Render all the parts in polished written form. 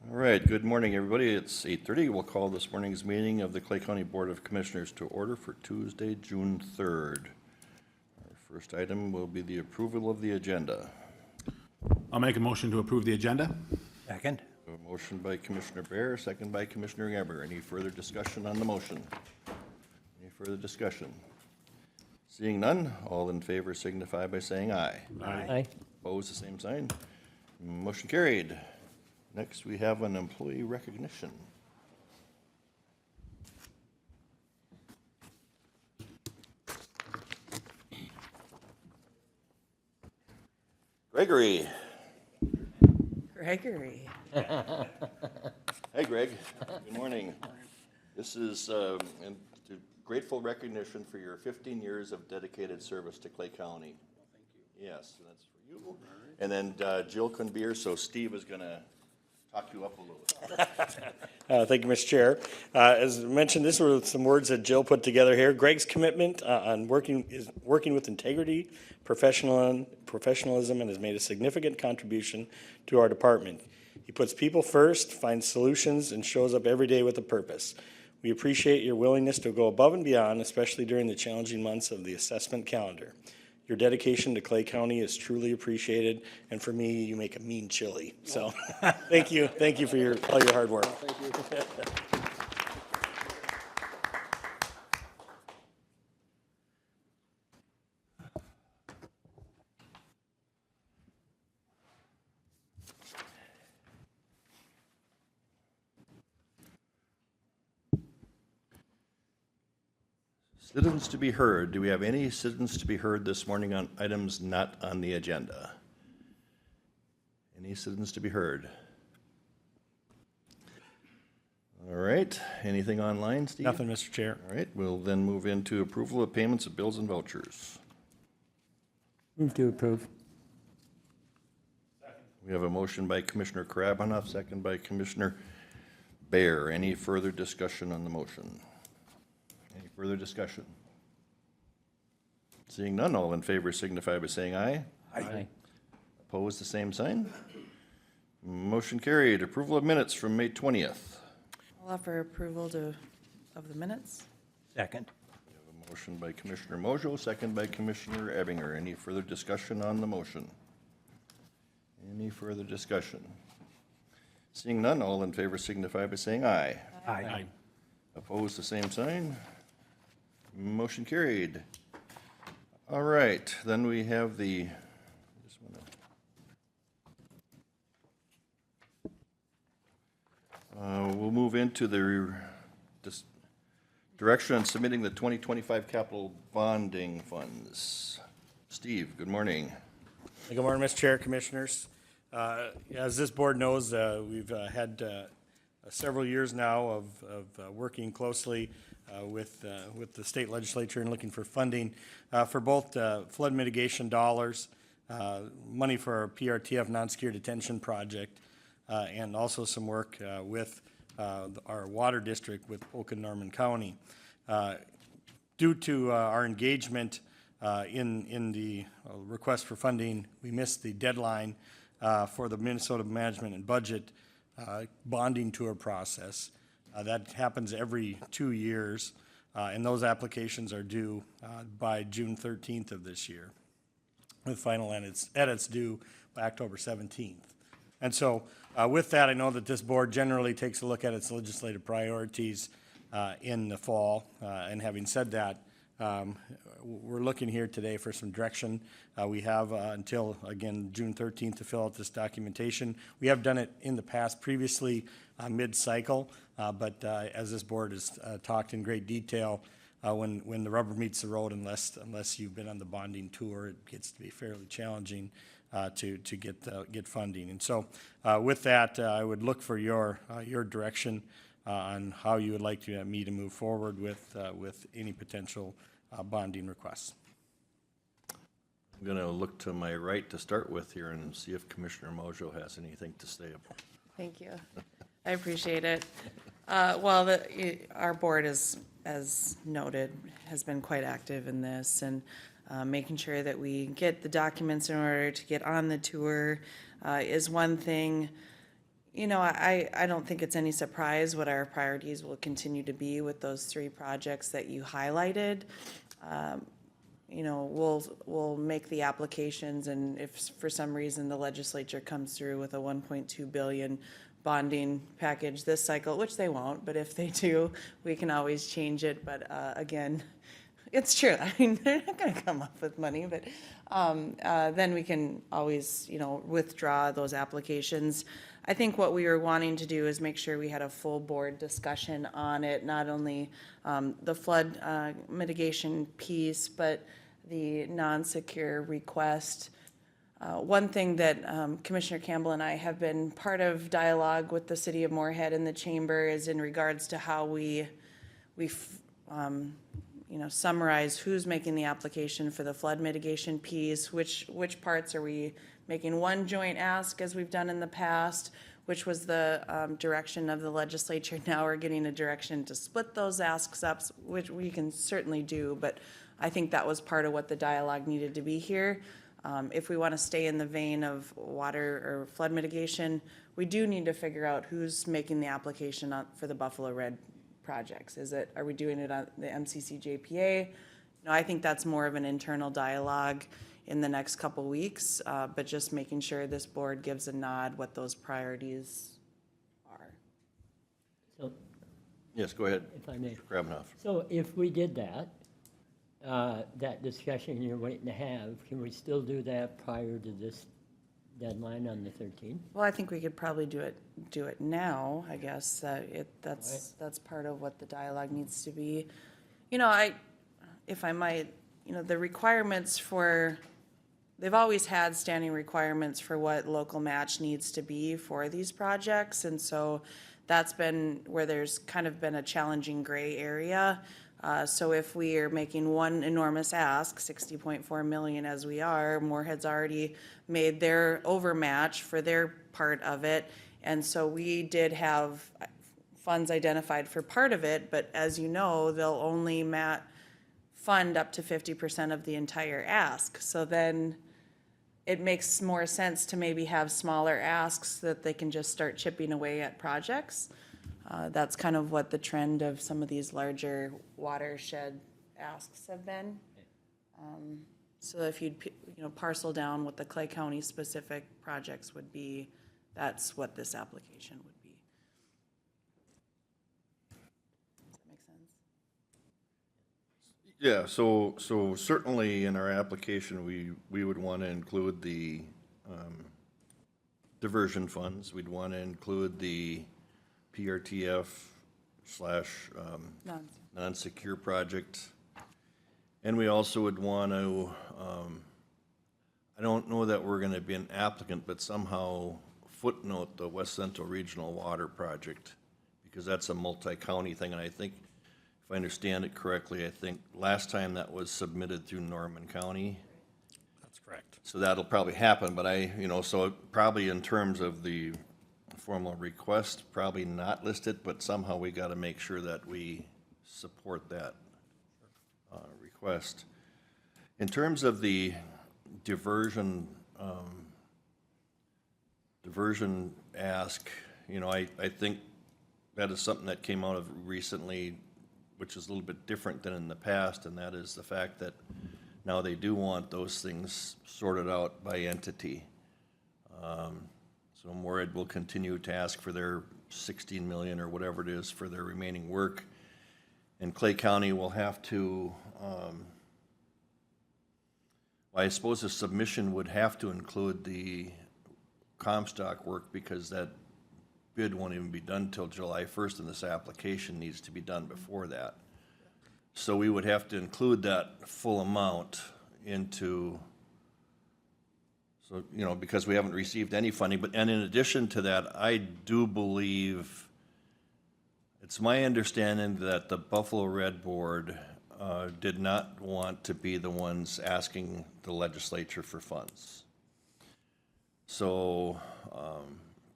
All right, good morning, everybody. It's 8:30. We'll call this morning's meeting of the Clay County Board of Commissioners to order for Tuesday, June 3rd. Our first item will be the approval of the agenda. I'll make a motion to approve the agenda. Second. A motion by Commissioner Bear, second by Commissioner Geber. Any further discussion on the motion? Any further discussion? Seeing none, all in favor signify by saying aye. Aye. Opposed, the same sign. Motion carried. Next, we have an employee recognition. Gregory. Gregory. Hey, Greg. Good morning. This is grateful recognition for your 15 years of dedicated service to Clay County. Thank you. Yes, that's for you. And then Jill couldn't be here, so Steve is going to talk you up a little. Thank you, Mr. Chair. As mentioned, these were some words that Jill put together here. Greg's commitment on working with integrity, professionalism, and has made a significant contribution to our department. He puts people first, finds solutions, and shows up every day with a purpose. We appreciate your willingness to go above and beyond, especially during the challenging months of the assessment calendar. Your dedication to Clay County is truly appreciated, and for me, you make a mean chili. So, thank you for all your hard work. Thank you. Citizens to be heard. Do we have any citizens to be heard this morning on items not on the agenda? Any citizens to be heard? All right. Anything online, Steve? Nothing, Mr. Chair. All right. We'll then move into approval of payments of bills and vouchers. Move to approve. We have a motion by Commissioner Karabanoff, second by Commissioner Bear. Any further discussion on the motion? Any further discussion? Seeing none, all in favor signify by saying aye. Aye. Opposed, the same sign. Motion carried. Approval of minutes from May 20th. I'll offer approval of the minutes. Second. We have a motion by Commissioner Mojo, second by Commissioner Ebinger. Any further discussion on the motion? Any further discussion? Seeing none, all in favor signify by saying aye. Aye. Opposed, the same sign. Motion carried. All right, then we have we'll move into the direction on submitting the 2025 capital bonding funds. Steve, good morning. Good morning, Mr. Chair, Commissioners. As this board knows, we've had several years now of working closely with the state legislature and looking for funding for both flood mitigation dollars, money for our PRTF non-secure detention project, and also some work with our water district with Polk and Norman County. Due to our engagement in the request for funding, we missed the deadline for the Minnesota Management and Budget bonding tour process. That happens every 2 years, and those applications are due by June 13th of this year, with final edits due by October 17th. And so with that, I know that this board generally takes a look at its legislative priorities in the fall, and having said that, we're looking here today for some direction. We have until, again, June 13th to fill out this documentation. We have done it in the past previously mid-cycle, but as this board has talked in great detail, when the rubber meets the road, unless you've been on the bonding tour, it gets to be fairly challenging to get funding. And so with that, I would look for your direction on how you would like me to move forward with any potential bonding requests. I'm going to look to my right to start with here and see if Commissioner Mojo has anything to say about it. Thank you. I appreciate it. Well, our board is, as noted, has been quite active in this and making sure that we get the documents in order to get on the tour is one thing. I don't think it's any surprise what our priorities will continue to be with those three projects that you highlighted. We'll make the applications, and if for some reason the legislature comes through with a 1.2 billion bonding package this cycle, which they won't, but if they do, we can always change it. But again, it's true. I mean, they're not going to come up with money, but then we can always, withdraw those applications. I think what we were wanting to do is make sure we had a full board discussion on it, not only the flood mitigation piece, but the non-secure request. One thing that Commissioner Campbell and I have been part of dialogue with the city of Moorhead and the chamber is in regards to how we summarize who's making the application for the flood mitigation piece, which parts are we making one joint ask as we've done in the past, which was the direction of the legislature. Now we're getting a direction to split those asks up, which we can certainly do, but I think that was part of what the dialogue needed to be here. If we want to stay in the vein of water or flood mitigation, we do need to figure out who's making the application for the Buffalo Red projects. Are we doing it on the MCC JPA? I think that's more of an internal dialogue in the next couple weeks, but just making sure this board gives a nod what those priorities are. So, Yes, go ahead. if I may. Grabenoff. So if we did that, that discussion you're waiting to have, can we still do that prior to this deadline on the 13th? Well, I think we could probably do it now, I guess. That's part of what the dialogue needs to be. If I might, the requirements they've always had standing requirements for what local match needs to be for these projects. And so that's been where there's kind of been a challenging gray area. So if we are making one enormous ask, 60.4 million as we are, Moorhead's already made their overmatch for their part of it. And so we did have funds identified for part of it, but as you know, they'll only fund up to 50% of the entire ask. So then it makes more sense to maybe have smaller asks that they can just start chipping away at projects. That's kind of what the trend of some of these larger watershed asks have been. So if you'd parcel down what the Clay County specific projects would be, that's what this application would be. Does that make sense? Yeah, so certainly in our application, we would want to include the diversion funds. We'd want to include the PRTF / non-secure project. And we also would want to, I don't know that we're going to be an applicant, but somehow footnote the West Central Regional Water Project, because that's a multi-county thing. And I think, if I understand it correctly, I think last time that was submitted through Norman County. That's correct. So that'll probably happen, but so probably in terms of the formal request, probably not listed, but somehow we got to make sure that we support that request. In terms of the diversion ask, I think that is something that came out of recently, which is a little bit different than in the past, and that is the fact that now they do want those things sorted out by entity. So Moorhead will continue to ask for their 16 million or whatever it is for their remaining work. And Clay County will have to, I suppose the submission would have to include the Comstock work, because that bid won't even be done till July 1st, and this application needs to be done before that. So we would have to include that full amount into, so, because we haven't received any funding. And in addition to that, I do believe, it's my understanding that the Buffalo Red Board did not want to be the ones asking the legislature for funds. So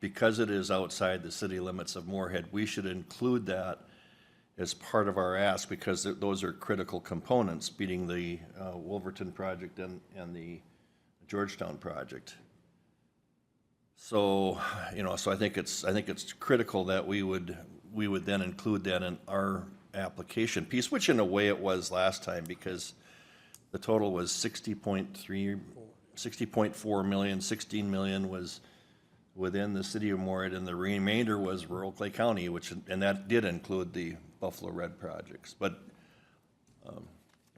because it is outside the city limits of Moorhead, we should include that as part of our ask, because those are critical components, beating the Wolverton project and the Georgetown project. So, so I think it's critical that we would then include that in our application piece, which in a way it was last time, because the total was 60.4 million, 16 million was within the city of Morehead, and the remainder was rural Clay County, and that did include the Buffalo Red projects. But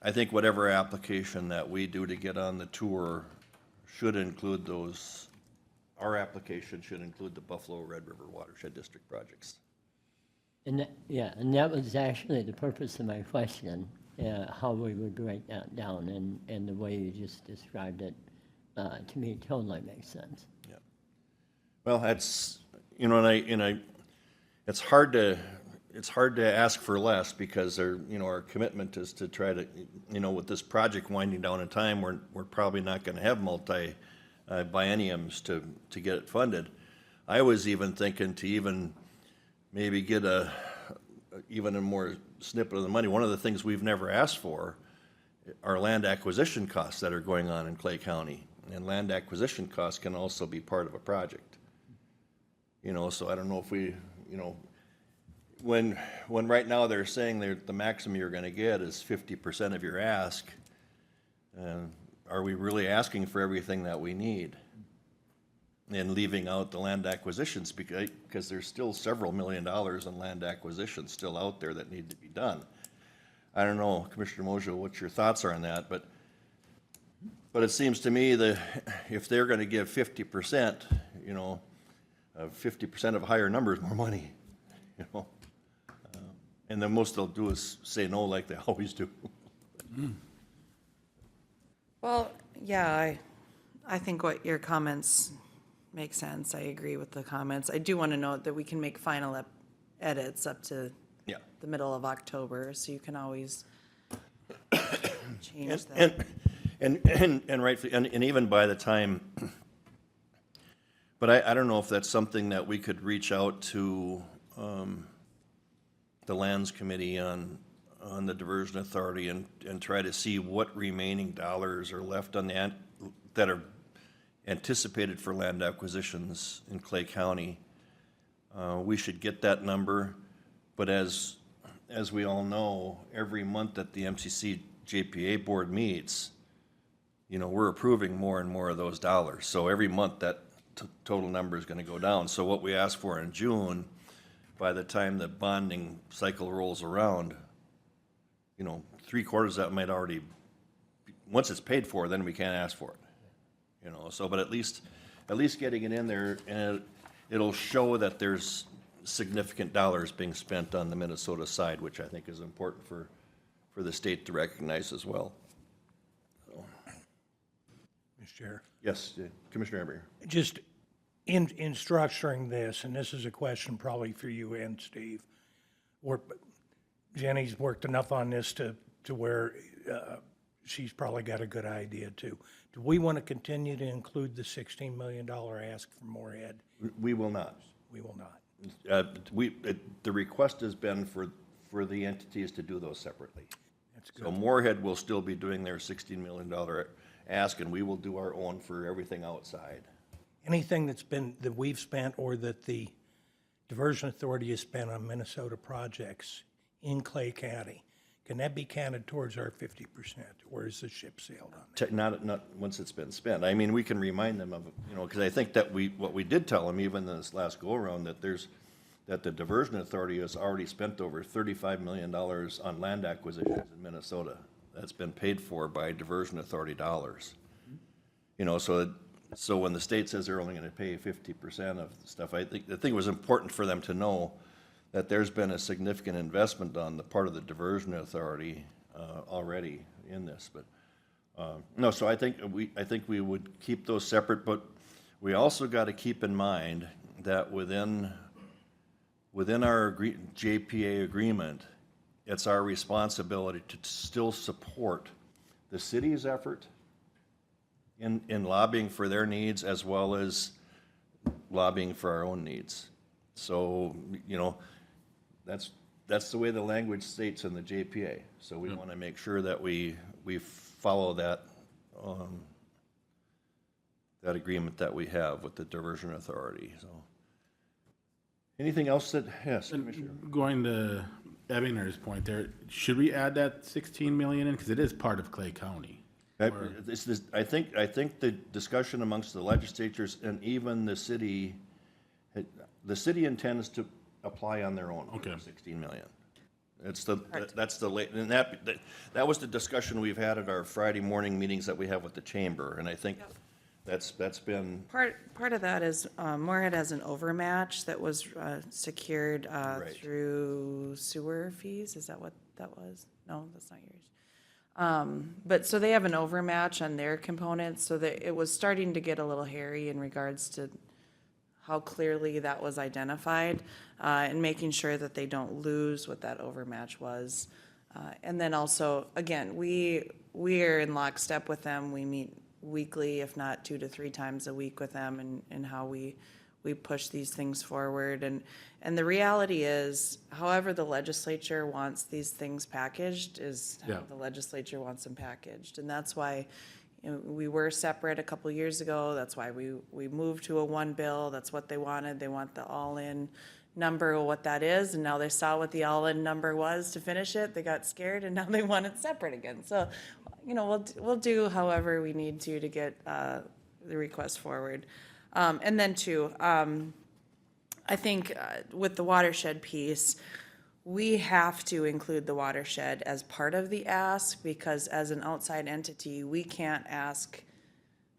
I think whatever application that we do to get on the tour should include those, our application should include the Buffalo Red River Watershed District projects. And that was actually the purpose of my question, how we would break that down, and the way you just described it, to me, totally makes sense. Yeah. Well, that's, it's hard to ask for less, because our commitment is to try to, with this project winding down in time, we're probably not gonna have bienniums to get it funded. I was even thinking to even maybe get even a more snippet of the money. One of the things we've never asked for are land acquisition costs that are going on in Clay County. And land acquisition costs can also be part of a project. So I don't know if we, when right now they're saying the maximum you're gonna get is 50% of your ask, are we really asking for everything that we need? And leaving out the land acquisitions, because there's still several $1 million in land acquisitions still out there that need to be done. I don't know, Commissioner Mojo, what your thoughts are on that, but it seems to me that if they're gonna give 50%, 50% of a higher number is more money, and then most they'll do is say no like they always do. Well, yeah, I think what your comments make sense. I agree with the comments. I do want to note that we can make final edits up to Yeah. the middle of October, so you can always change that. And rightfully, and even by the time, but I don't know if that's something that we could reach out to the Lands Committee on the Diversion Authority and try to see what remaining dollars are left on that are anticipated for land acquisitions in Clay County. We should get that number, but as we all know, every month that the MCC JPA board meets, we're approving more and more of those dollars. So every month that total number is gonna go down. So what we ask for in June, by the time the bonding cycle rolls around, 3/4 of that might already, once it's paid for, then we can't ask for it. So, but at least getting it in there, and it'll show that there's significant dollars being spent on the Minnesota side, which I think is important for the state to recognize as well. So. Mr. Chair. Yes, Commissioner Emery. Just in structuring this, and this is a question probably for you and Steve, Jenny's worked enough on this to where she's probably got a good idea too. Do we want to continue to include the $16 million ask for Morehead? We will not. We will not. The request has been for the entities to do those separately. That's good. So Morehead will still be doing their $16 million ask, and we will do our own for everything outside. Anything that we've spent or that the Diversion Authority has spent on Minnesota projects in Clay County, can that be counted towards our 50%, or is the ship sailed on that? Not once it's been spent. I mean, we can remind them of, because I think that what we did tell them, even in this last go-around, that the Diversion Authority has already spent over $35 million on land acquisitions in Minnesota. That's been paid for by Diversion Authority dollars. So when the state says they're only gonna pay 50% of the stuff, I think it was important for them to know that there's been a significant investment on the part of the Diversion Authority already in this, but no. So I think we would keep those separate, but we also got to keep in mind that within our JPA agreement, it's our responsibility to still support the city's effort in lobbying for their needs as well as lobbying for our own needs. So that's the way the language states in the JPA. So we want to make sure that we follow that that agreement that we have with the diversion authority, so. Anything else that, yes, Commissioner? Going to Ebinger's point there, should we add that 16 million in? Because it is part of Clay County. I think the discussion amongst the legislatures and even the city intends to apply on their own. Okay. 16 million. That's the late, and that was the discussion we've had at our Friday morning meetings that we have with the chamber, and I think that's been, Part of that is, Moorhead has an overmatch that was, secured, Right. through sewer fees, is that what that was? No, that's not yours. But, so they have an overmatch on their components, so that it was starting to get a little hairy in regards to how clearly that was identified, and making sure that they don't lose what that overmatch was. And then also, again, we are in lockstep with them, we meet weekly, if not 2 to 3 times a week with them, and how we push these things forward. And the reality is, however the legislature wants these things packaged is how Yeah. the legislature wants them packaged. And that's why, you know, we were separate a couple years ago. That's why we moved to a one bill. That's what they wanted. They want the all-in number of what that is. And now they saw what the all-in number was to finish it. They got scared and now they want it separate again. So, you know, we'll do however we need to get the request forward. And then too, I think with the watershed piece, we have to include the watershed as part of the ask, because as an outside entity, we can't ask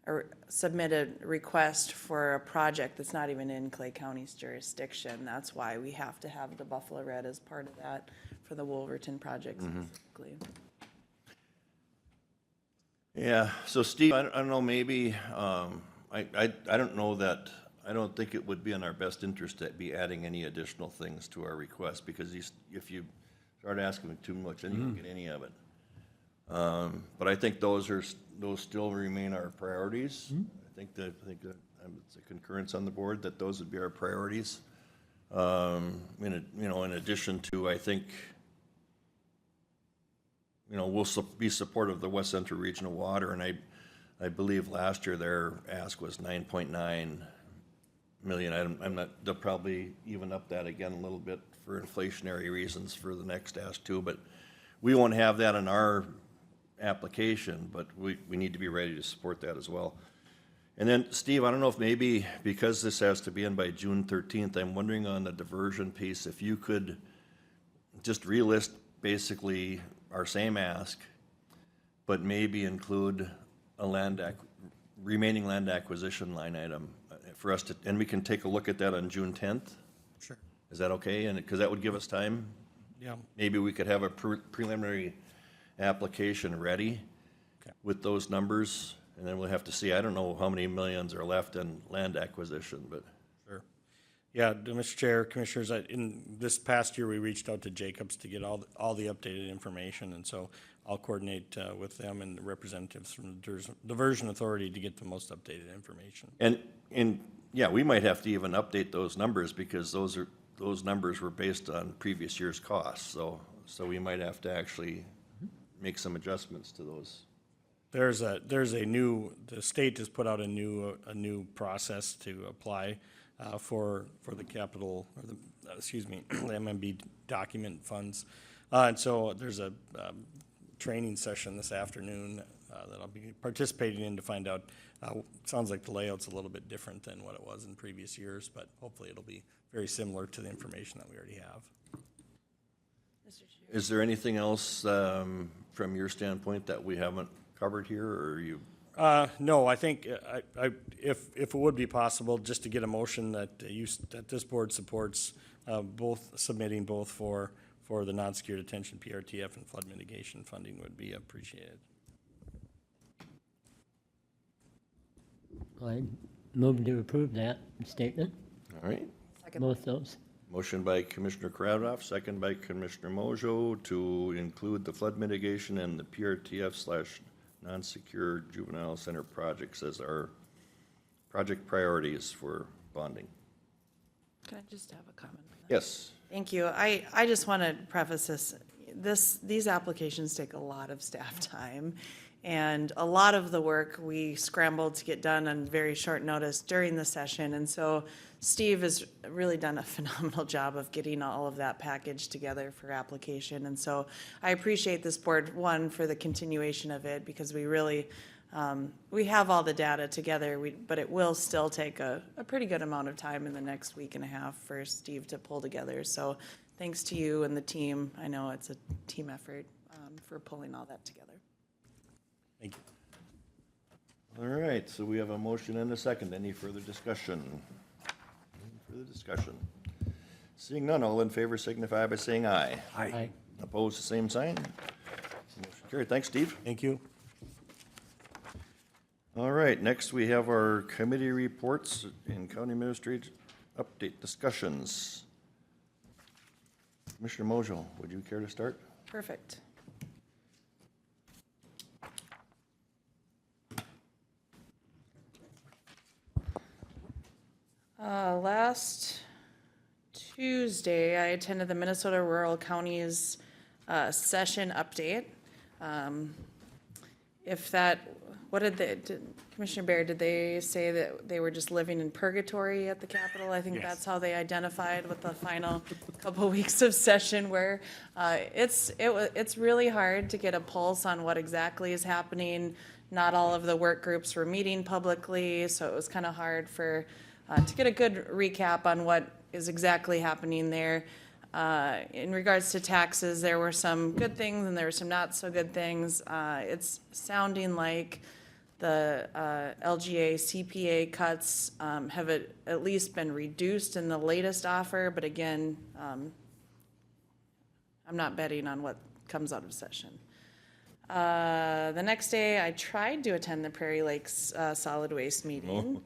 or submit a request for a project that's not even in Clay County's jurisdiction. That's why we have to have the Buffalo Red as part of that for the Wolverton project specifically. yeah, so Steve, I don't know, maybe, I don't know that, I don't think it would be in our best interest to be adding any additional things to our request, because if you start asking too much, then you don't get any of it. But I think those still remain our priorities. I think that it's a concurrence on the board that those would be our priorities. In addition to, I think, we'll be supportive of the West Central Regional Water, and I believe last year their ask was 9.9 million. I'm not, they'll probably even up that again a little bit for inflationary reasons for the next ask too, but we won't have that in our application, but we need to be ready to support that as well. And then, Steve, I don't know if maybe, because this has to be in by June 13th, I'm wondering on the diversion piece, if you could just relist basically our same ask, but maybe include a remaining land acquisition line item for us to, and we can take a look at that on June 10th? Sure. Is that okay? And, because that would give us time? Yeah. Maybe we could have a preliminary application ready with those numbers, and then we'll have to see, I don't know how many millions are left in land acquisition, but. Sure. Yeah, Mr. Chair, Commissioners, in this past year, we reached out to Jacobs to get all the updated information, and so I'll coordinate with them and the representatives from the Diversion Authority to get the most updated information. And yeah, we might have to even update those numbers, because those numbers were based on previous year's costs, so we might have to actually make some adjustments to those. The state has put out a new process to apply for the capital, or the MMB document funds. And so there's a training session this afternoon that I'll be participating in to find out. Sounds like the layout's a little bit different than what it was in previous years, but hopefully it'll be very similar to the information that we already have. Is there anything else from your standpoint that we haven't covered here, or you? No, I think if it would be possible, just to get a motion that that this board supports submitting both for the non-secured detention PRTF and flood mitigation funding would be appreciated. I move to approve that statement, All right. both those. Motion by Commissioner Kradoff, second by Commissioner Mojo, to include the flood mitigation and the PRTF / non-secure juvenile center projects as our project priorities for bonding. Can I just have a comment? Yes. Thank you. I just want to preface this. These applications take a lot of staff time. And a lot of the work we scrambled to get done on very short notice during the session. And so Steve has really done a phenomenal job of getting all of that package together for application. And so I appreciate this board, one, for the continuation of it, because we really, we have all the data together, but it will still take a pretty good amount of time in the next week and a half for Steve to pull together. So thanks to you and the team. I know it's a team effort for pulling all that together. Thank you. All right, so we have a motion and a second. Any further discussion? Any further discussion? Seeing none, all in favor signify by saying aye. Aye. Opposed, the same sign. Motion carried. Thanks, Steve. Thank you. All right, next we have our committee reports and county administrator update discussions. Commissioner Mojo, would you care to start? Perfect. Last Tuesday, I attended the Minnesota Rural Counties session update. What did Commissioner Baird, did they say that they were just living in purgatory at the Capitol? I think that's how they identified what the final couple weeks of session were. It's really hard to get a pulse on what exactly is happening. Not all of the work groups were meeting publicly, so it was kind of hard to get a good recap on what is exactly happening there. In regards to taxes, there were some good things and there were some not so good things. It's sounding like the LGA CPA cuts have at least been reduced in the latest offer, but again, I'm not betting on what comes out of session. The next day, I tried to attend the Prairie Lakes solid waste meeting,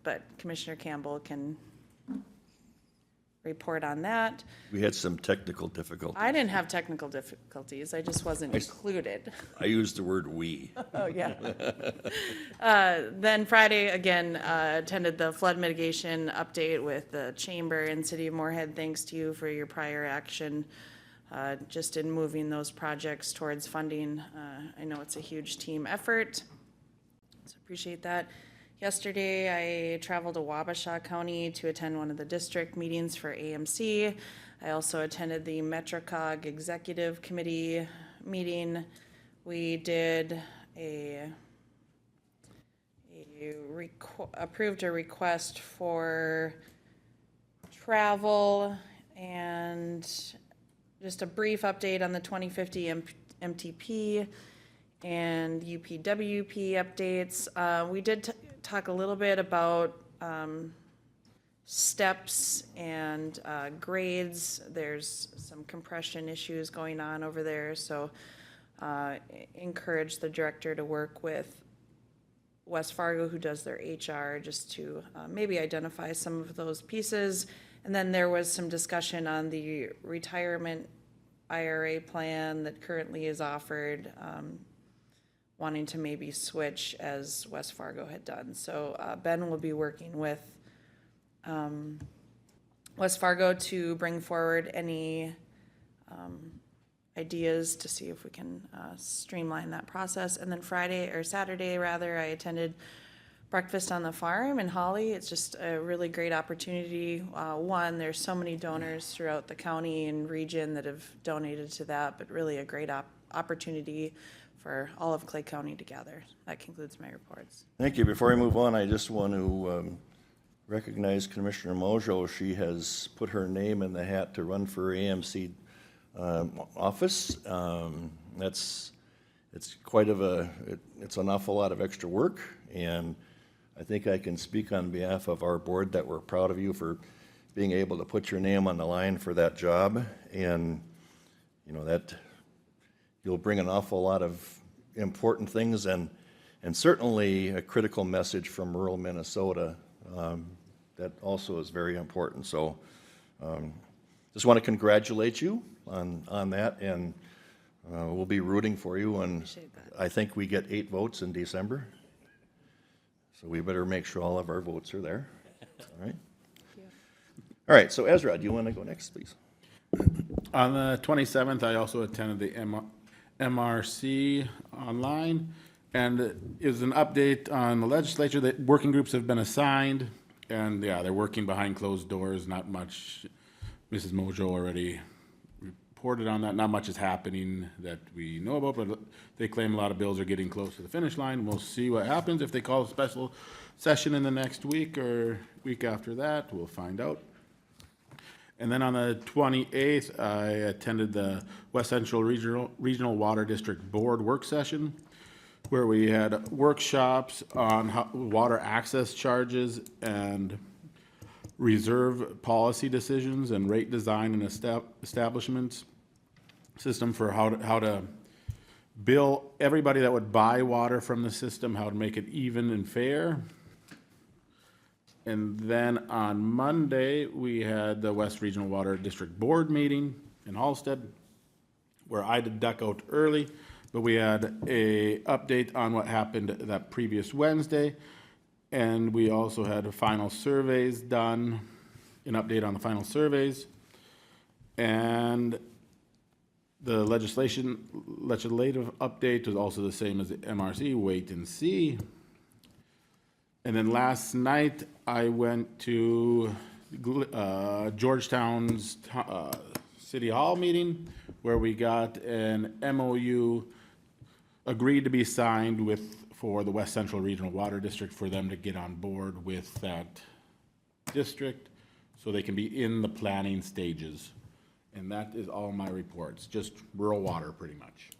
but Commissioner Campbell can report on that. We had some technical difficulties. I didn't have technical difficulties, I just wasn't included. I used the word "we." Oh, yeah. Then Friday, again, attended the flood mitigation update with the Chamber and City of Moorhead. Thanks to you for your prior action, just in moving those projects towards funding. I know it's a huge team effort, so appreciate that. Yesterday, I traveled to Wabasha County to attend one of the district meetings for AMC. I also attended the MetroCog Executive Committee meeting. We did approved a request for travel and just a brief update on the 2050 MTP and UPWP updates. We did talk a little bit about steps and grades. There's some compression issues going on over there, so encourage the director to work with West Fargo, who does their HR, just to maybe identify some of those pieces. And then there was some discussion on the retirement IRA plan that currently is offered, wanting to maybe switch as West Fargo had done. So Ben will be working with West Fargo to bring forward any ideas to see if we can streamline that process. And then Saturday, I attended Breakfast on the Farm in Holly. It's just a really great opportunity. One, there's so many donors throughout the county and region that have donated to that, but really a great opportunity for all of Clay County to gather. That concludes my reports. Thank you. Before I move on, I just want to recognize Commissioner Mojo. She has put her name in the hat to run for AMC office. It's quite it's an awful lot of extra work, and I think I can speak on behalf of our board that we're proud of you for being able to put your name on the line for that job, and that you'll bring an awful lot of important things and certainly a critical message from rural Minnesota that also is very important. So just want to congratulate you on that, and we'll be rooting for you, and Appreciate that. I think we get 8 votes in December, so we better make sure all of our votes are there. All right. All right, so Ezra, do you want to go next, please? On the 27th, I also attended the MRC online, and it is an update on the legislature that working groups have been assigned, and yeah, they're working behind closed doors, not much. Mrs. Mojo already reported on that. Not much is happening that we know about, but they claim a lot of bills are getting close to the finish line. We'll see what happens. If they call a special session in the next week or week after that, we'll find out. And then on the 28th, I attended the West Central Regional Water District Board work session, where we had workshops on water access charges and reserve policy decisions and rate design and establishments system for how to bill everybody that would buy water from the system, how to make it even and fair. And then on Monday, we had the West Regional Water District Board meeting in Halsted, where I did duck out early, but we had a update on what happened that previous Wednesday. And we also had final surveys done, an update on the final surveys. And the legislative update was also the same as the MRC, wait and see. And then last night, I went to Georgetown's City Hall meeting, where we got an MOU agreed to be signed for the West Central Regional Water District, for them to get on board with that district, so they can be in the planning stages. And that is all my reports, just rural water, pretty much.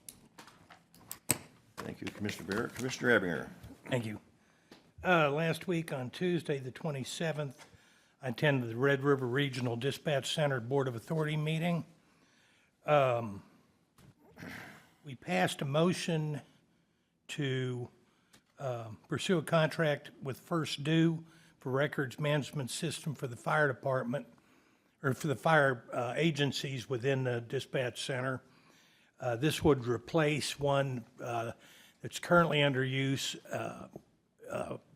Thank you, Commissioner Barrett. Commissioner Ebinger. Thank you. Last week on Tuesday, the 27th, I attended the Red River Regional Dispatch Center Board of Authority meeting. We passed a motion to pursue a contract with First Due for records management system for the fire department, or for the fire agencies within the dispatch center. This would replace one that's currently under use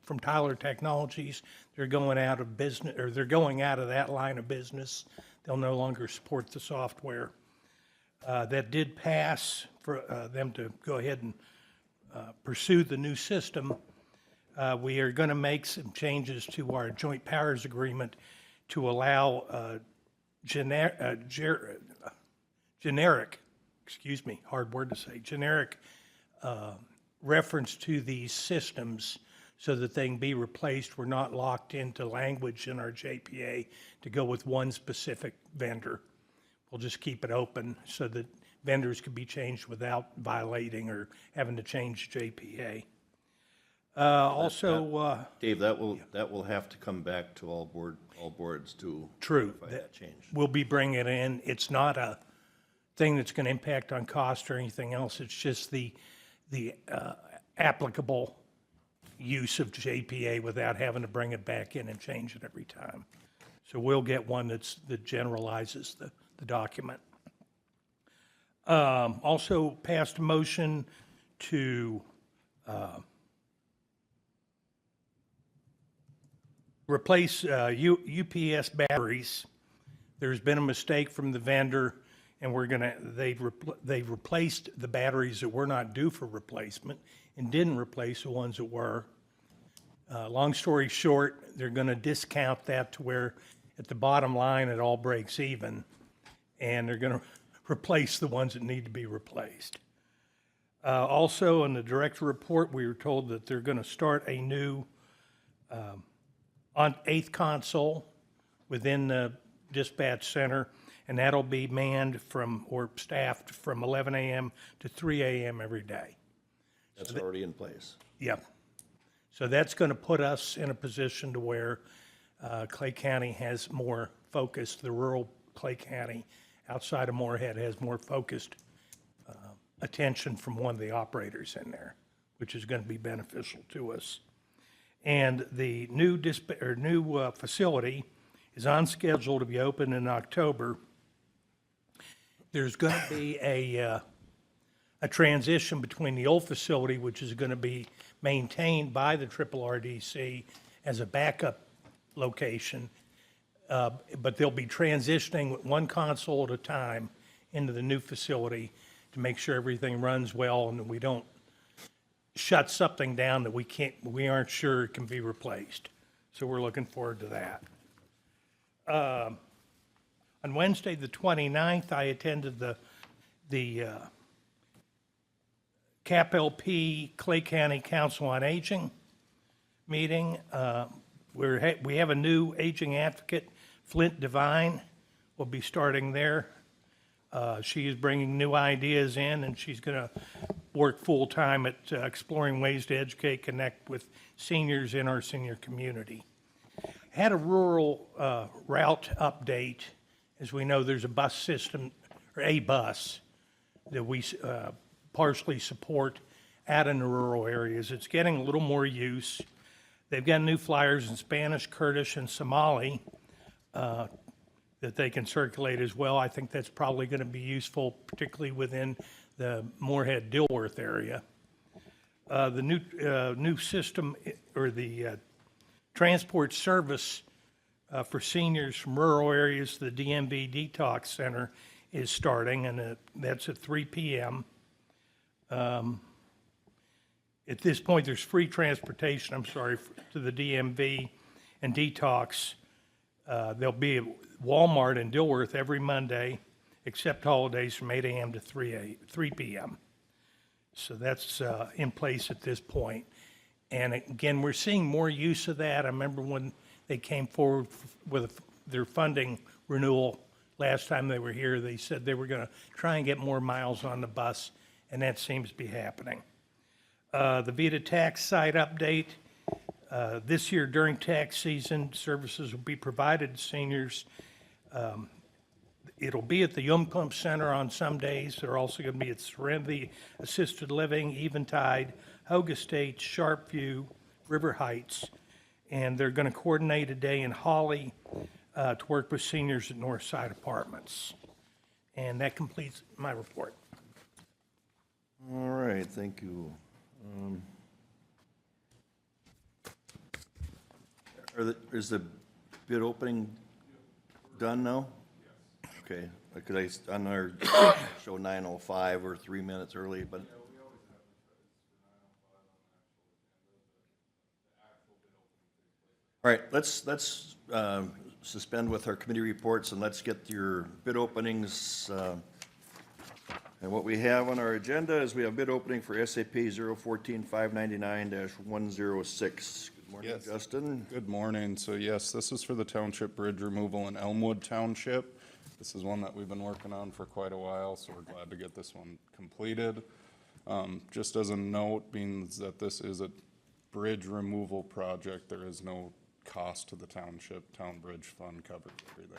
from Tyler Technologies. They're going out of business, or they're going out of that line of business. They'll no longer support the software. That did pass for them to go ahead and pursue the new system. We are going to make some changes to our joint powers agreement to allow generic, excuse me, hard word to say, generic reference to these systems so that they can be replaced. We're not locked into language in our JPA to go with one specific vendor. We'll just keep it open so that vendors can be changed without violating or having to change JPA. Dave, that will have to come back to all boards to True. verify that change. We'll be bringing it in. It's not a thing that's going to impact on cost or anything else. It's just the applicable use of JPA without having to bring it back in and change it every time. So we'll get one that generalizes the document. Also passed a motion to replace UPS batteries. There's been a mistake from the vendor, and they've replaced the batteries that were not due for replacement and didn't replace the ones that were. Long story short, they're going to discount that to where at the bottom line it all breaks even, and they're going to replace the ones that need to be replaced. Also, in the director report, we were told that they're going to start a new on 8th console within the dispatch center, and that'll be manned or staffed from 11 a.m. to 3 a.m. every day. That's already in place. Yep. So that's going to put us in a position to where Clay County has more focused, the rural Clay County outside of Moorhead has more focused attention from one of the operators in there, which is going to be beneficial to us. And the new facility is on schedule to be open in October. There's going to be a transition between the old facility, which is going to be maintained by the RRDC as a backup location, but they'll be transitioning one console at a time into the new facility to make sure everything runs well and we don't shut something down that we aren't sure can be replaced. So we're looking forward to that. On Wednesday, the 29th, I attended the CAP-LP Clay County Council on Aging meeting. We have a new aging advocate, Flint Devine, will be starting there. She is bringing new ideas in, and she's going to work full-time at exploring ways to educate, connect with seniors in our senior community. Had a rural route update. As we know, there's a bus system, or a bus, that we partially support out in the rural areas. It's getting a little more use. They've got new flyers in Spanish, Kurdish, and Somali that they can circulate as well. I think that's probably going to be useful, particularly within the Moorhead-Dilworth area. The new system, or the transport service for seniors from rural areas to the DMV Detox Center is starting, and that's at 3 p.m. At this point, there's free transportation, to the DMV and Detox. There'll be a Walmart in Dilworth every Monday, except holidays, from 8 a.m. to 3 p.m. So that's in place at this point. And again, we're seeing more use of that. I remember when they came forward with their funding renewal last time they were here, they said they were going to try and get more miles on the bus, and that seems to be happening. The Vita tax site update. This year during tax season, services will be provided to seniors. It'll be at the Yumclump Center on some days. They're also going to be at Serenity Assisted Living, Eventide, Hogue Estates, Sharpview, River Heights. And they're going to coordinate a day in Holly to work with seniors at Northside Apartments. And that completes my report. All right, thank you. Is the bid opening done now? Okay, because on our show 9:05, we're 3 minutes early, but. All right, let's suspend with our committee reports and let's get your bid openings. And what we have on our agenda is we have bid opening for SAP 014-599-106. Good morning, Yes. Justin. Good morning. So yes, this is for the township bridge removal in Elmwood Township. This is one that we've been working on for quite a while, so we're glad to get this one completed. Just as a note, being that this is a bridge removal project, there is no cost to the township. Town Bridge Fund covers everything.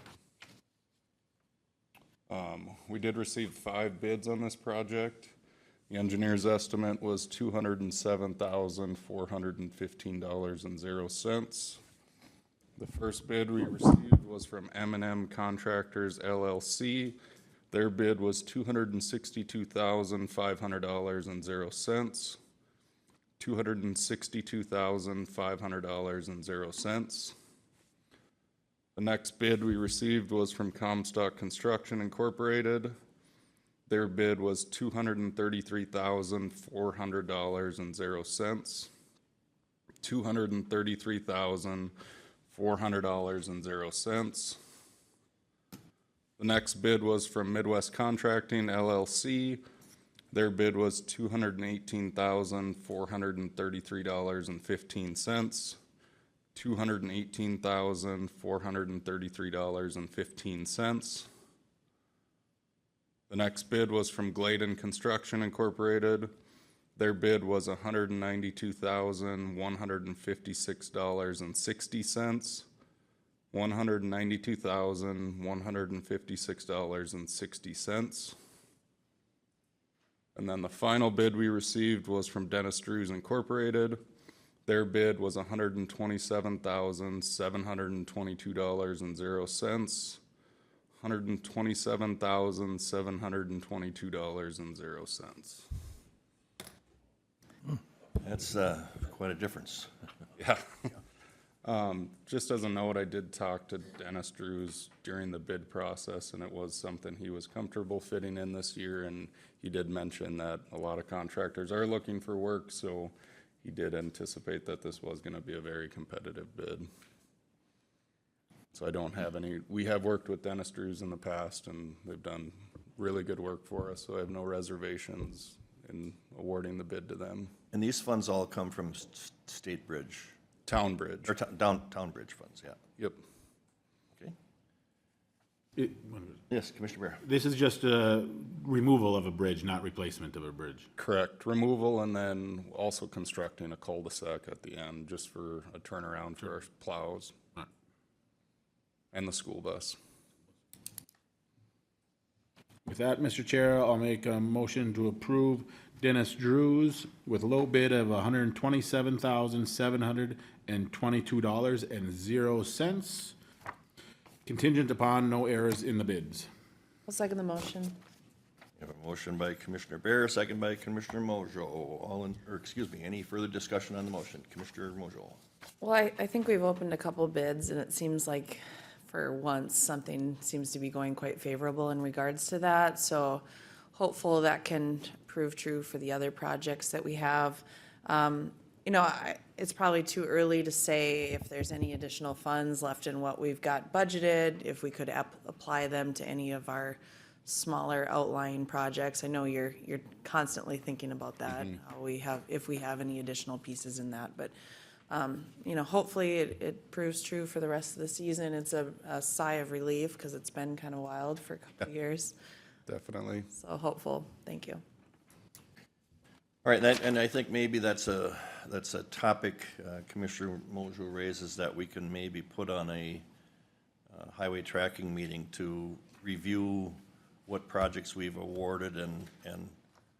We did receive 5 bids on this project. The engineer's estimate was $207,415.00. The first bid we received was from M&M Contractors LLC. Their bid was $262,500.00. $262,500.00. The next bid we received was from Comstock Construction Incorporated. Their bid was $233,400.00. $233,400.00. The next bid was from Midwest Contracting LLC. Their bid was $218,433.15. $218,433.15. The next bid was from Gladen Construction Incorporated. Their bid was $192,156.60. $192,156.60. And then the final bid we received was from Dennis Drews Incorporated. Their bid was $127,722.00. $127,722.00. That's quite a difference. Yeah. Just as a note, I did talk to Dennis Drews during the bid process, and it was something he was comfortable fitting in this year, and he did mention that a lot of contractors are looking for work, so he did anticipate that this was gonna be a very competitive bid. So I don't have any, we have worked with Dennis Drews in the past, and they've done really good work for us, so I have no reservations in awarding the bid to them. And these funds all come from State Bridge, Town Bridge, or Town Bridge funds, yeah. yep. Okay. Yes, Commissioner Bear. This is just a removal of a bridge, not replacement of a bridge. Correct, removal and then also constructing a cul-de-sac at the end, just for a turnaround for our plows Right. and the school bus. With that, Mr. Chair, I'll make a motion to approve Dennis Drews with low bid of $127,722.00, contingent upon no errors in the bids. I'll second the motion. We have a motion by Commissioner Bear, second by Commissioner Mojo. Any further discussion on the motion? Commissioner Mojo. Well, I think we've opened a couple bids, and it seems like for once, something seems to be going quite favorable in regards to that. So hopeful that can prove true for the other projects that we have. It's probably too early to say if there's any additional funds left in what we've got budgeted, if we could apply them to any of our smaller outlying projects. I know you're constantly thinking about that, if we have any additional pieces in that, but hopefully it proves true for the rest of the season. It's a sigh of relief because it's been kind of wild for a couple of years. Definitely. So hopeful. Thank you. All right, and I think maybe that's a topic Commissioner Mojo raises that we can maybe put on a highway tracking meeting to review what projects we've awarded and,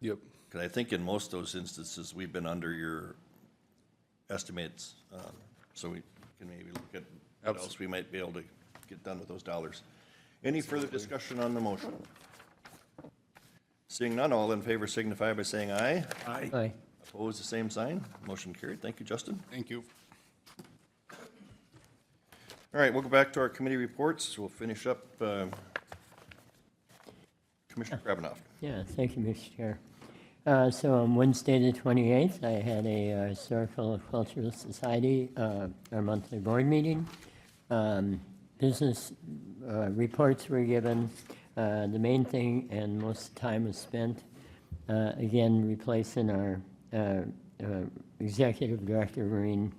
Yep. because I think in most of those instances, we've been under your estimates, so we can maybe look at what else we might be able to get done with those dollars. Any further discussion on the motion? Seeing none, all in favor signify by saying aye. Aye. Opposed, the same sign. Motion carried. Thank you, Justin. Thank you. All right, we'll go back to our committee reports. We'll finish up. Commissioner Krabanoff. Yeah, thank you, Mr. Chair. So on Wednesday, the 28th, I had a Historical Cultural Society, our monthly board meeting. Business reports were given. The main thing, and most of the time was spent, again, replacing our Executive Director, Maureen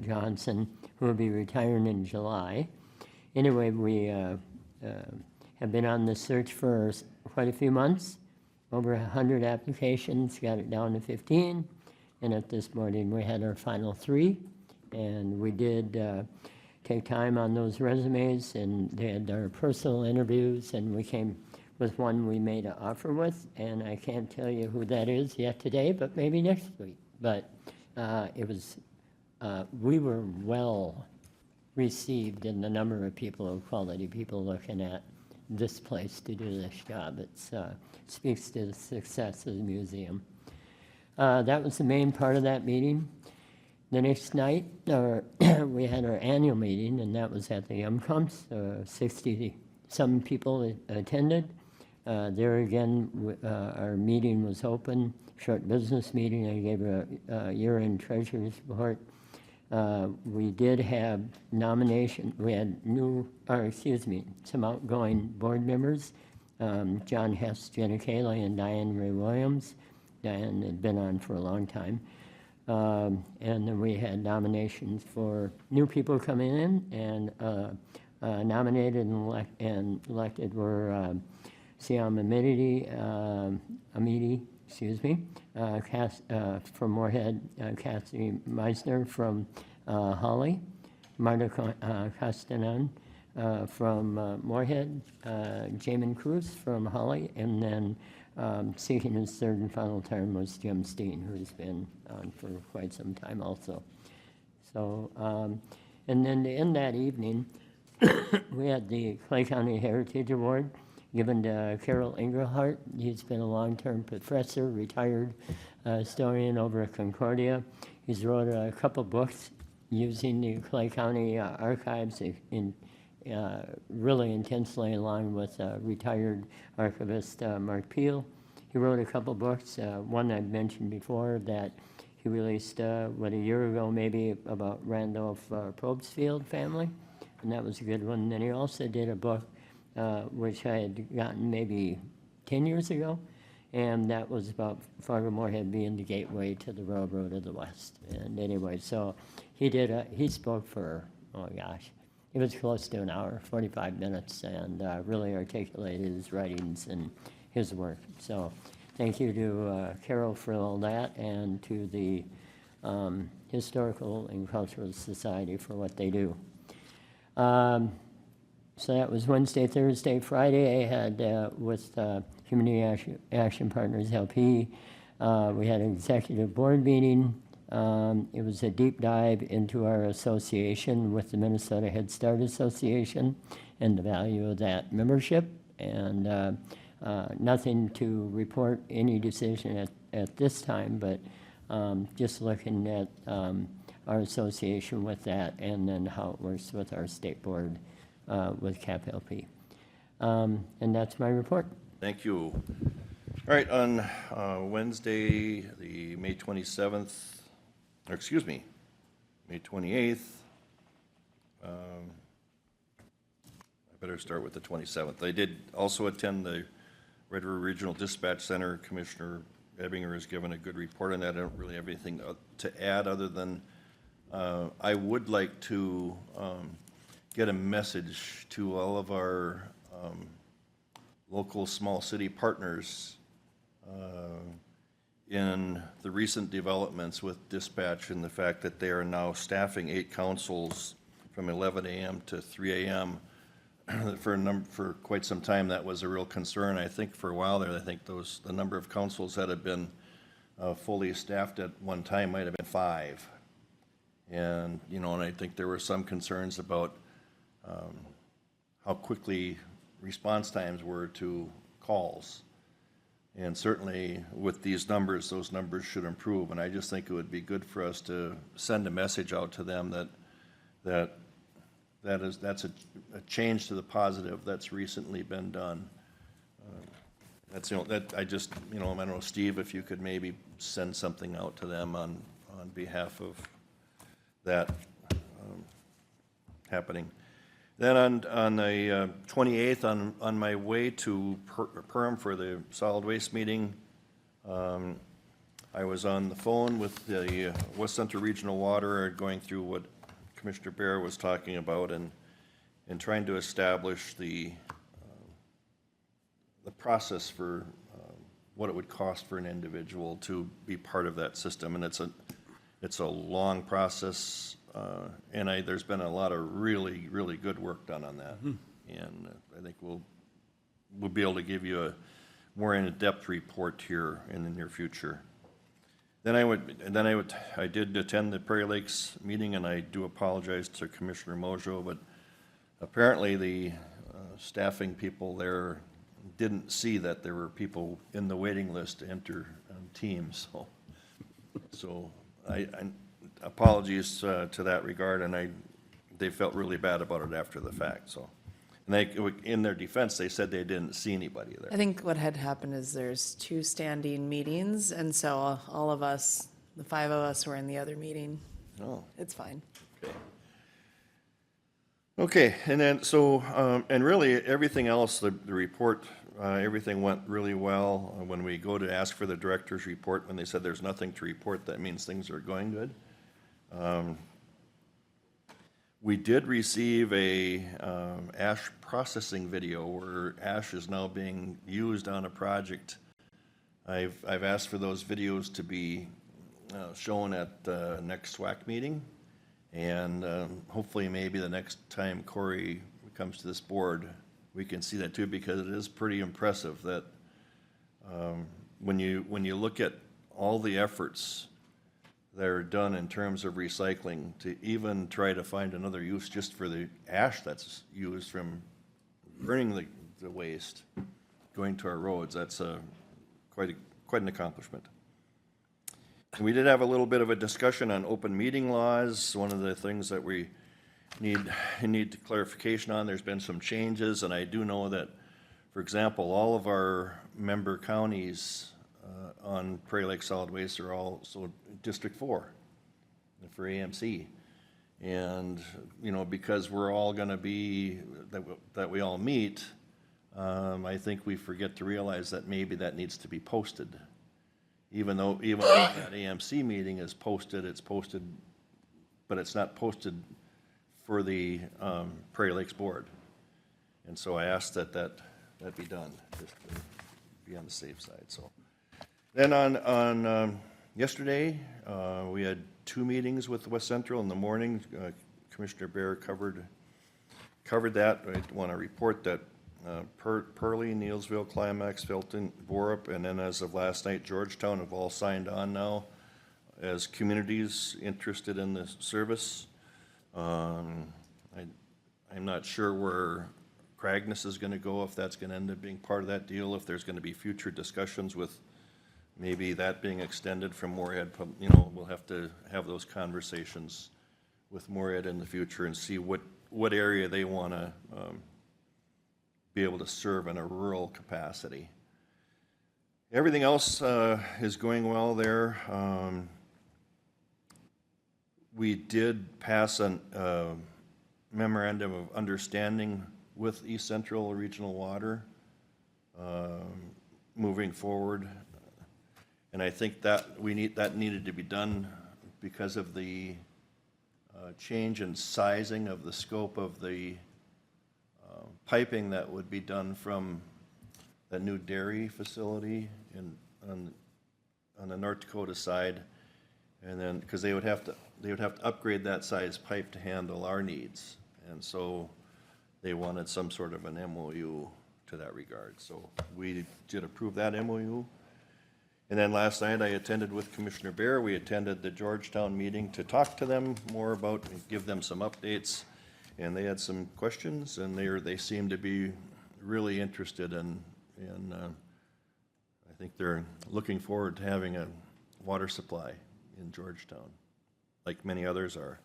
Johnson, who will be retiring in July. Anyway, we have been on the search for quite a few months. Over 100 applications, got it down to 15, and at this morning we had our final 3, and we did take time on those resumes, and they had our personal interviews, and we came with one we made an offer with, and I can't tell you who that is yet today, but maybe next week. But we were well received in the number of people, of quality people looking at this place to do this job. It speaks to the success of the museum. That was the main part of that meeting. The next night, we had our annual meeting, and that was at the Umcumps. 60-some people attended. There again, our meeting was open, short business meeting. I gave a year-end treasurer's report. We did have nomination. We had some outgoing board members, John Hess, Jenna Cayley, and Diane Ray Williams. Diane had been on for a long time. And then we had nominations for new people coming in, and nominated and elected were Siam Amity, from Moorhead, Kathy Meisner from Holly, Marta Castanon from Moorhead, Jamin Cruz from Holly, and then seeking his third and final term was Jim Steen, who's been on for quite some time also. So, and then to end that evening, we had the Clay County Heritage Award given to Carol Engelhardt. He's been a long-term professor, retired historian over at Concordia. He's wrote a couple books using the Clay County archives really intensely, along with retired archivist Mark Peel. He wrote a couple books. One I've mentioned before that he released, a year ago maybe, about Randolph Probstfield family, and that was a good one. And then he also did a book which I had gotten maybe 10 years ago, and that was about Fargo Moorhead being the gateway to the railroad of the West. And anyway, so he spoke for, oh gosh, it was close to an hour, 45 minutes, and really articulated his writings and his work. So thank you to Carol for all that, and to the Historical and Cultural Society for what they do. So that was Wednesday, Thursday, Friday. I had with Community Action Partners LP, we had an executive board meeting. It was a deep dive into our association with the Minnesota Head Start Association and the value of that membership. And nothing to report any decision at this time, but just looking at our association with that, and then how it works with our state board with CAP-LP. And that's my report. Thank you. All right, on Wednesday, the May 27th, or excuse me, May 28th, I better start with the 27th. I did also attend the Red River Regional Dispatch Center. Commissioner Ebinger has given a good report on that. I don't really have anything to add other than I would like to get a message to all of our local small city partners in the recent developments with dispatch and the fact that they are now staffing 8 councils from 11 a.m. to 3 a.m. For quite some time. That was a real concern. I think for a while there, I think the number of councils that had been fully staffed at one time might have been 5. And, and I think there were some concerns about how quickly response times were to calls. And certainly with these numbers, those numbers should improve. And I just think it would be good for us to send a message out to them that's a change to the positive that's recently been done. That's that I just I don't know, Steve, if you could maybe send something out to them on behalf of that happening. Then on the 28th, on my way to Perham for the solid waste meeting, I was on the phone with the West Central Regional Water, going through what Commissioner Bear was talking about, and trying to establish the process for what it would cost for an individual to be part of that system. And it's a long process, and there's been a lot of really, really good work done on that. And I think we'll be able to give you a more in-depth report here in the near future. I did attend the Prairie Lakes meeting, and I do apologize to Commissioner Mojo, but apparently the staffing people there didn't see that there were people in the waiting list to enter teams. So I apologies to that regard, and they felt really bad about it after the fact. So, and in their defense, they said they didn't see anybody there. I think what had happened is there's 2 standing meetings, and so all of us, the 5 of us, were in the other meeting. Oh. It's fine. Okay, and then and really everything else, the report, everything went really well. When we go to ask for the director's report, when they said there's nothing to report, that means things are going good. We did receive a ash processing video where ash is now being used on a project. I've asked for those videos to be shown at the next SWAC meeting, and hopefully maybe the next time Corey comes to this board, we can see that too, because it is pretty impressive that when you look at all the efforts that are done in terms of recycling, to even try to find another use just for the ash that's used from burning the waste going to our roads, that's quite an accomplishment. We did have a little bit of a discussion on open meeting laws. One of the things that we need clarification on, there's been some changes, and I do know that, for example, all of our member counties on Prairie Lake Solid Waste are also District 4 for AMC. And, you know, because we're all gonna be, that we all meet, I think we forget to realize that maybe that needs to be posted. Even though that AMC meeting is posted, it's posted, but it's not posted for the Prairie Lakes Board. And so I asked that be done, just to be on the safe side, so. Then on yesterday, we had 2 meetings with West Central in the morning. Commissioner Bear covered that. I want to report that Pearlie, Neelsville, Climax, Felton, Borup, and then as of last night, Georgetown have all signed on now as communities interested in the service. I'm not sure where Cragness is going to go, if that's going to end up being part of that deal, if there's going to be future discussions with maybe that being extended from Morehead. You know, we'll have to have those conversations with Morehead in the future and see what area they want to be able to serve in a rural capacity. Everything else is going well there. We did pass a memorandum of understanding with East Central Regional Water moving forward. And I think that needed to be done because of the change in sizing of the scope of the piping that would be done from the new dairy facility on the North Dakota side. And then, because they would have to upgrade that size pipe to handle our needs. And so they wanted some sort of an MOU to that regard. So we did approve that MOU. And then last night I attended with Commissioner Bear. We attended the Georgetown meeting to talk to them more about and give them some updates. And they had some questions, and they seemed to be really interested in I think they're looking forward to having a water supply in Georgetown, like many others are.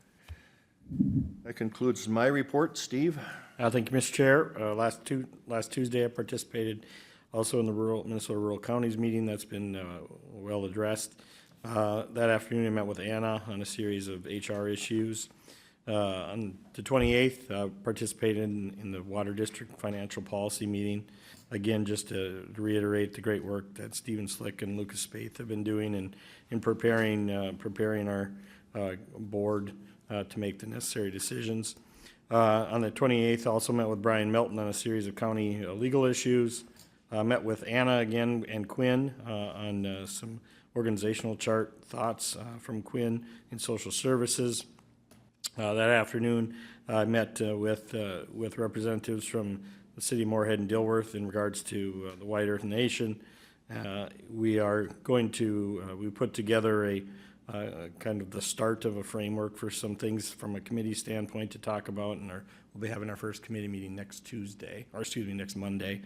That concludes my report. Steve? Thank you, Mr. Chair. Last Tuesday, I participated also in the Minnesota Rural Counties meeting that's been well addressed. That afternoon, I met with Anna on a series of HR issues. On the 28th, participated in the Water District Financial Policy meeting. Again, just to reiterate the great work that Stephen Slick and Lucas Spaeth have been doing in preparing our board to make the necessary decisions. On the 28th, I also met with Brian Melton on a series of county legal issues. Met with Anna again and Quinn on some organizational chart thoughts from Quinn in social services. That afternoon, I met with representatives from the city of Moorhead and Dilworth in regards to the White Earth Nation. We are going to we put together a kind of the start of a framework for some things from a committee standpoint to talk about, and we'll be having our first committee meeting next Monday.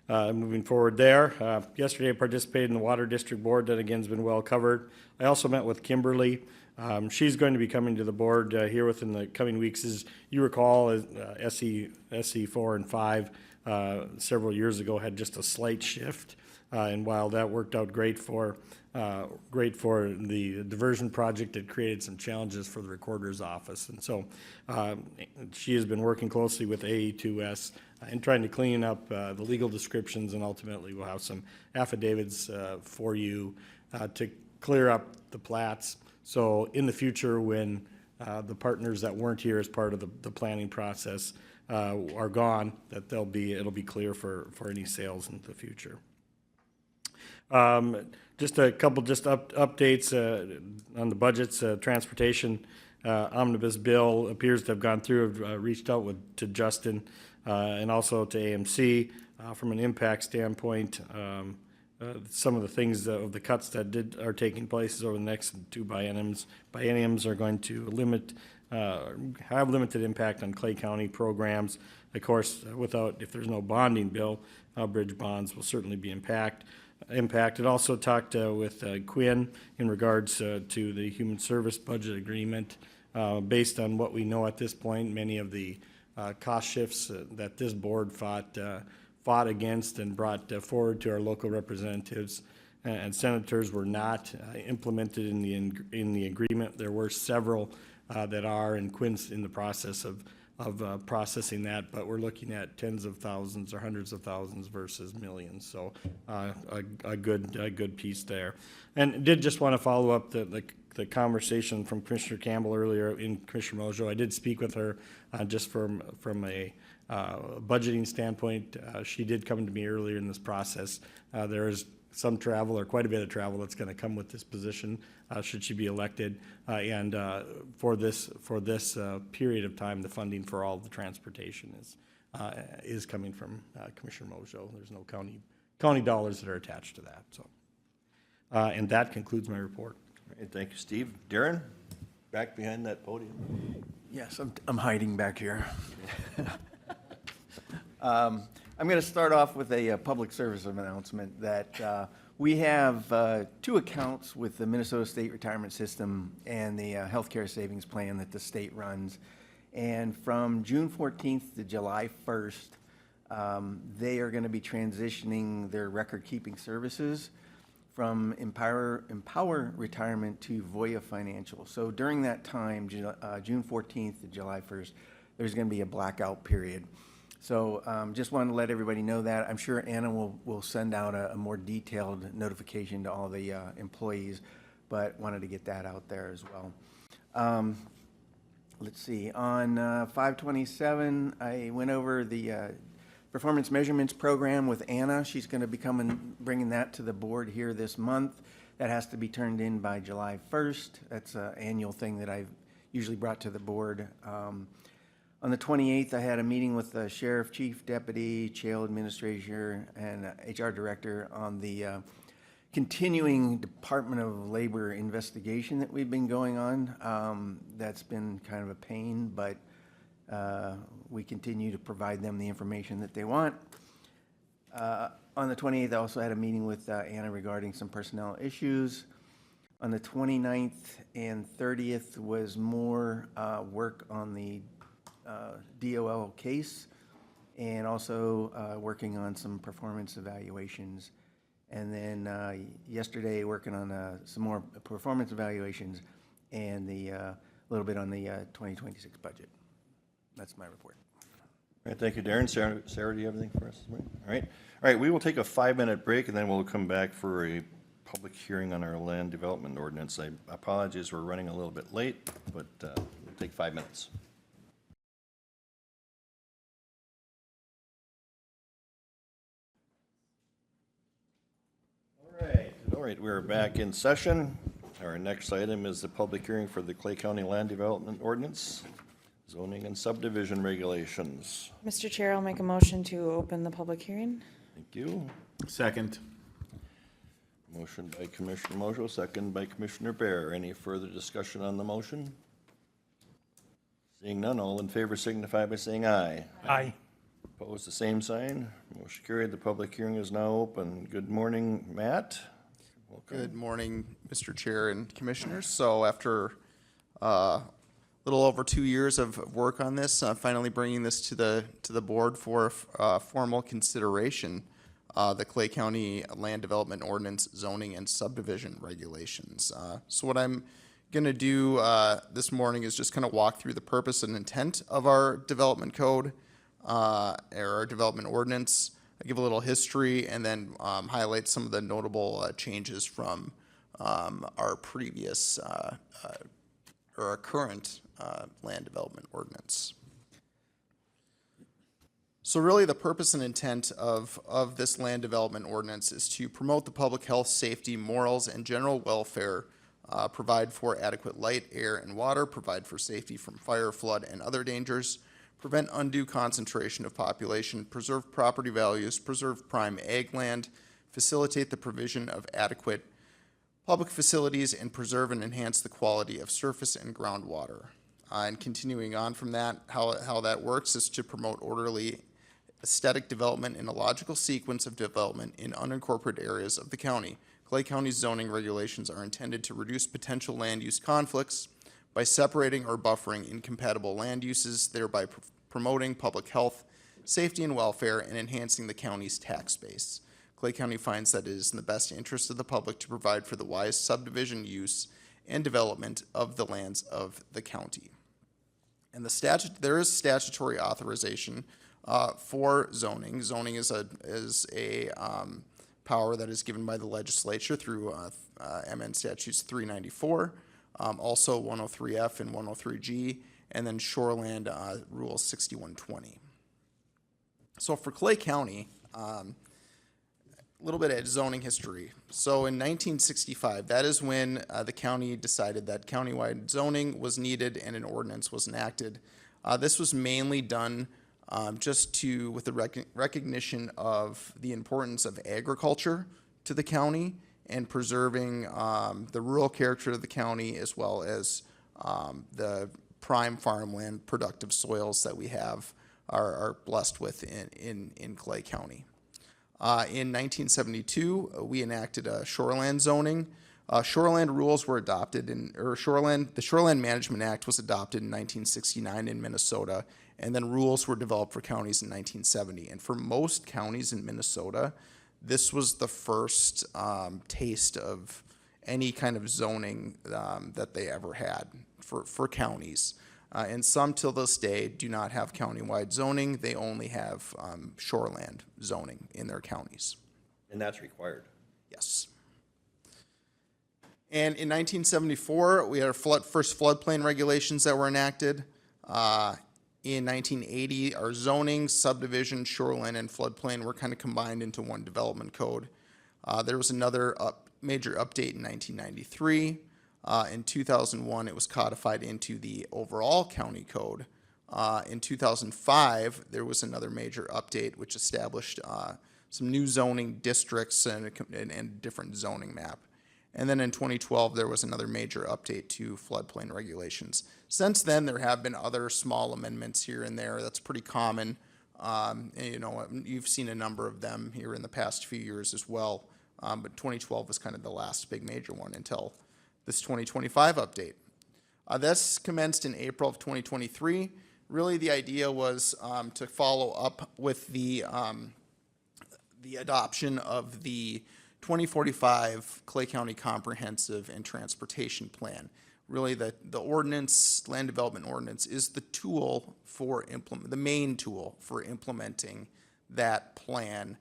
Moving forward there, yesterday I participated in the Water District Board. That again has been well covered. I also met with Kimberly. She's going to be coming to the board here within the coming weeks. As you recall, SE 4 and 5 several years ago had just a slight shift, and while that worked out great for the diversion project, it created some challenges for the recorder's office. And so she has been working closely with AE2S and trying to clean up the legal descriptions, and ultimately we'll have some affidavits for you to clear up the plats. So in the future, when the partners that weren't here as part of the planning process are gone, that it'll be clear for any sales in the future. Just a couple updates on the budgets. Transportation omnibus bill appears to have gone through. I've reached out to Justin and also to AMC from an impact standpoint. Some of the things of the cuts that are taking place over the next 2 bienniums are going to have limited impact on Clay County programs. Of course, if there's no bonding bill, bridge bonds will certainly be impacted. impact. And also talked with Quinn in regards to the human service budget agreement. Based on what we know at this point, many of the cost shifts that this board fought against and brought forward to our local representatives and senators were not implemented in the agreement. There were several that are, and Quinn's in the process of processing that, but we're looking at tens of thousands or hundreds of thousands versus millions. So a good piece there. And did just want to follow up the conversation from Commissioner Campbell earlier in Commissioner Mojo. I did speak with her just from a budgeting standpoint. She did come to me earlier in this process. There is some travel or quite a bit of travel that's going to come with this position should she be elected. And for this period of time, the funding for all the transportation is coming from Commissioner Mojo. There's no county dollars that are attached to that. So, and that concludes my report. All right, thank you, Steve. Darren, back behind that podium. Yes, I'm hiding back here. I'm going to start off with a public service announcement that we have 2 accounts with the Minnesota State Retirement System and the healthcare savings plan that the state runs. And from June 14th to July 1st, they are going to be transitioning their record-keeping services from Empower Retirement to Voya Financial. So during that time, June 14th to July 1st, there's going to be a blackout period. So just wanted to let everybody know that. I'm sure Anna will send out a more detailed notification to all the employees, but wanted to get that out there as well. Let's see, on 5/27, I went over the performance measurements program with Anna. She's going to be bringing that to the board here this month. That has to be turned in by July 1st. That's an annual thing that I've usually brought to the board. On the 28th, I had a meeting with the sheriff, chief deputy, jail administrator, and HR director on the continuing Department of Labor investigation that we've been going on. That's been kind of a pain, but we continue to provide them the information that they want. On the 28th, I also had a meeting with Anna regarding some personnel issues. On the 29th and 30th was more work on the DOL case, and also working on some performance evaluations. And then yesterday working on some more performance evaluations and a little bit on the 2026 budget. That's my report. All right, thank you, Darren. Sarah, do you have anything for us this morning? All right, we will take a 5-minute break, and then we'll come back for a public hearing on our land development ordinance. I apologize, we're running a little bit late, but we'll take 5 minutes. All right, we're back in session. Our next item is the public hearing for the Clay County Land Development Ordinance, Zoning and Subdivision Regulations. Mr. Chair, I'll make a motion to open the public hearing. Thank you. Second. Motion by Commissioner Mojo, second by Commissioner Bear. Any further discussion on the motion? Seeing none, all in favor signify by saying aye. Aye. Opposed, the same sign. Motion carried. The public hearing is now open. Good morning, Matt. Welcome. Good morning, Mr. Chair and Commissioners. So after a little over 2 years of work on this, finally bringing this to the board for formal consideration, the Clay County Land Development Ordinance, Zoning and Subdivision Regulations. So what I'm going to do this morning is just kind of walk through the purpose and intent of our development code, or our development ordinance. I give a little history and then highlight some of the notable changes from our previous or our current land development ordinance. So really the purpose and intent of this land development ordinance is to promote the public health, safety, morals, and general welfare, provide for adequate light, air, and water, provide for safety from fire, flood, and other dangers, prevent undue concentration of population, preserve property values, preserve prime ag land, facilitate the provision of adequate public facilities, and preserve and enhance the quality of surface and groundwater. And continuing on from that, how that works is to promote orderly aesthetic development in a logical sequence of development in unincorporated areas of the county. Clay County's zoning regulations are intended to reduce potential land use conflicts by separating or buffering incompatible land uses, thereby promoting public health, safety, and welfare, and enhancing the county's tax base. Clay County finds that it is in the best interest of the public to provide for the wise subdivision use and development of the lands of the county. And there is statutory authorization for zoning. Zoning is a power that is given by the legislature through MN Statutes 394, also 103F and 103G, and then Shoreland Rule 6120. So for Clay County, a little bit of zoning history. So in 1965, that is when the county decided that countywide zoning was needed and an ordinance was enacted. This was mainly done with the recognition of the importance of agriculture to the county and preserving the rural character of the county, as well as the prime farmland productive soils that we are blessed with in Clay County. In 1972, we enacted a shoreland zoning. Shoreland rules were adopted, the Shoreland Management Act was adopted in 1969 in Minnesota, and then rules were developed for counties in 1970. And for most counties in Minnesota, this was the first taste of any kind of zoning that they ever had for counties. And some till this day do not have countywide zoning. They only have shoreland zoning in their counties. And that's required. Yes. And in 1974, we had our first floodplain regulations that were enacted. In 1980, our zoning, subdivision, shoreline, and floodplain were kind of combined into one development code. There was another major update in 1993. In 2001, it was codified into the overall county code. In 2005, there was another major update which established some new zoning districts and a different zoning map. And then in 2012, there was another major update to floodplain regulations. Since then, there have been other small amendments here and there. That's pretty common. And, you've seen a number of them here in the past few years as well. But 2012 was kind of the last big major one until this 2025 update. This commenced in April of 2023. Really, the idea was to follow up with the adoption of the 2045 Clay County Comprehensive and Transportation Plan. Really, the ordinance, land development ordinance, is the tool for the main tool for implementing that plan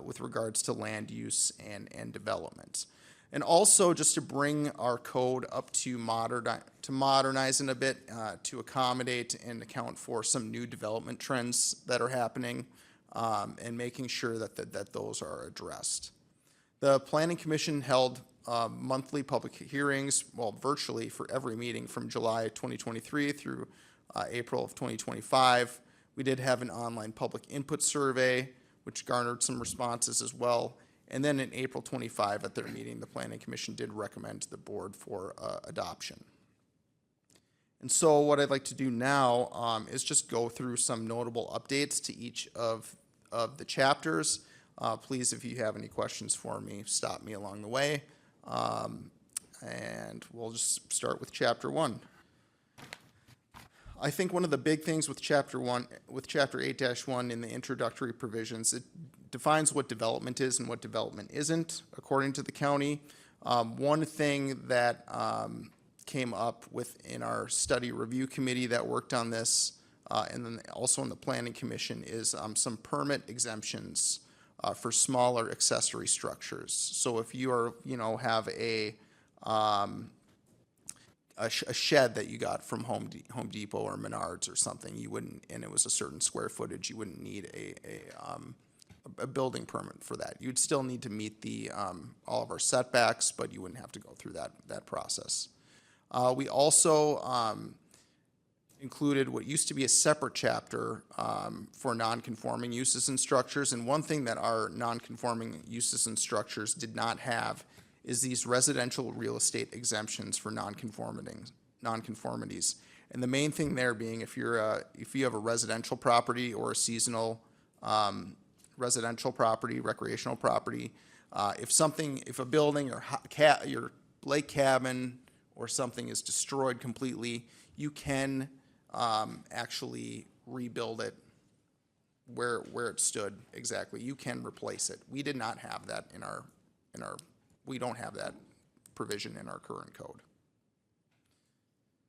with regards to land use and development. And also just to bring our code up to modernize it a bit, to accommodate and account for some new development trends that are happening, and making sure that those are addressed. The Planning Commission held monthly public hearings, virtually for every meeting from July 2023 through April of 2025. We did have an online public input survey, which garnered some responses as well. And then in April 25 at their meeting, the Planning Commission did recommend to the board for adoption. And so what I'd like to do now is just go through some notable updates to each of the chapters. Please, if you have any questions for me, stop me along the way. And we'll just start with Chapter 1. I think one of the big things with Chapter 8-1 in the introductory provisions, it defines what development is and what development isn't, according to the county. One thing that came up in our study review committee that worked on this, and then also in the Planning Commission, is some permit exemptions for smaller accessory structures. So if you have a shed that you got from Home Depot or Menards or something, you wouldn't, and it was a certain square footage, you wouldn't need a building permit for that. You'd still need to meet all of our setbacks, but you wouldn't have to go through that process. We also included what used to be a separate chapter for non-conforming uses and structures. And one thing that our non-conforming uses and structures did not have is these residential real estate exemptions for nonconformities. And the main thing there being, if you have a residential property or a seasonal residential property, recreational property. If a building or your lake cabin or something is destroyed completely, you can actually rebuild it where it stood exactly. You can replace it. We did not have that we don't have that provision in our current code.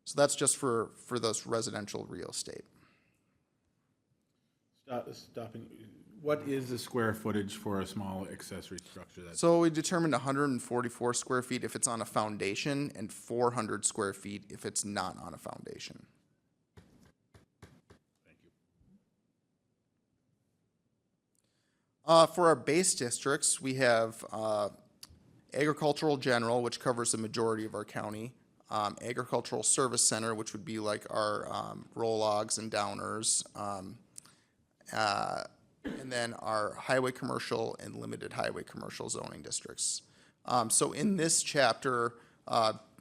So that's just for those residential real estate. Stopping, what is the square footage for a small accessory structure that's? So we determined 144 square feet if it's on a foundation and 400 square feet if it's not on a foundation. Thank you. For our base districts, we have agricultural general, which covers the majority of our county. Agricultural service center, which would be like our roll logs and downers. And then our highway commercial and limited highway commercial zoning districts. So in this chapter,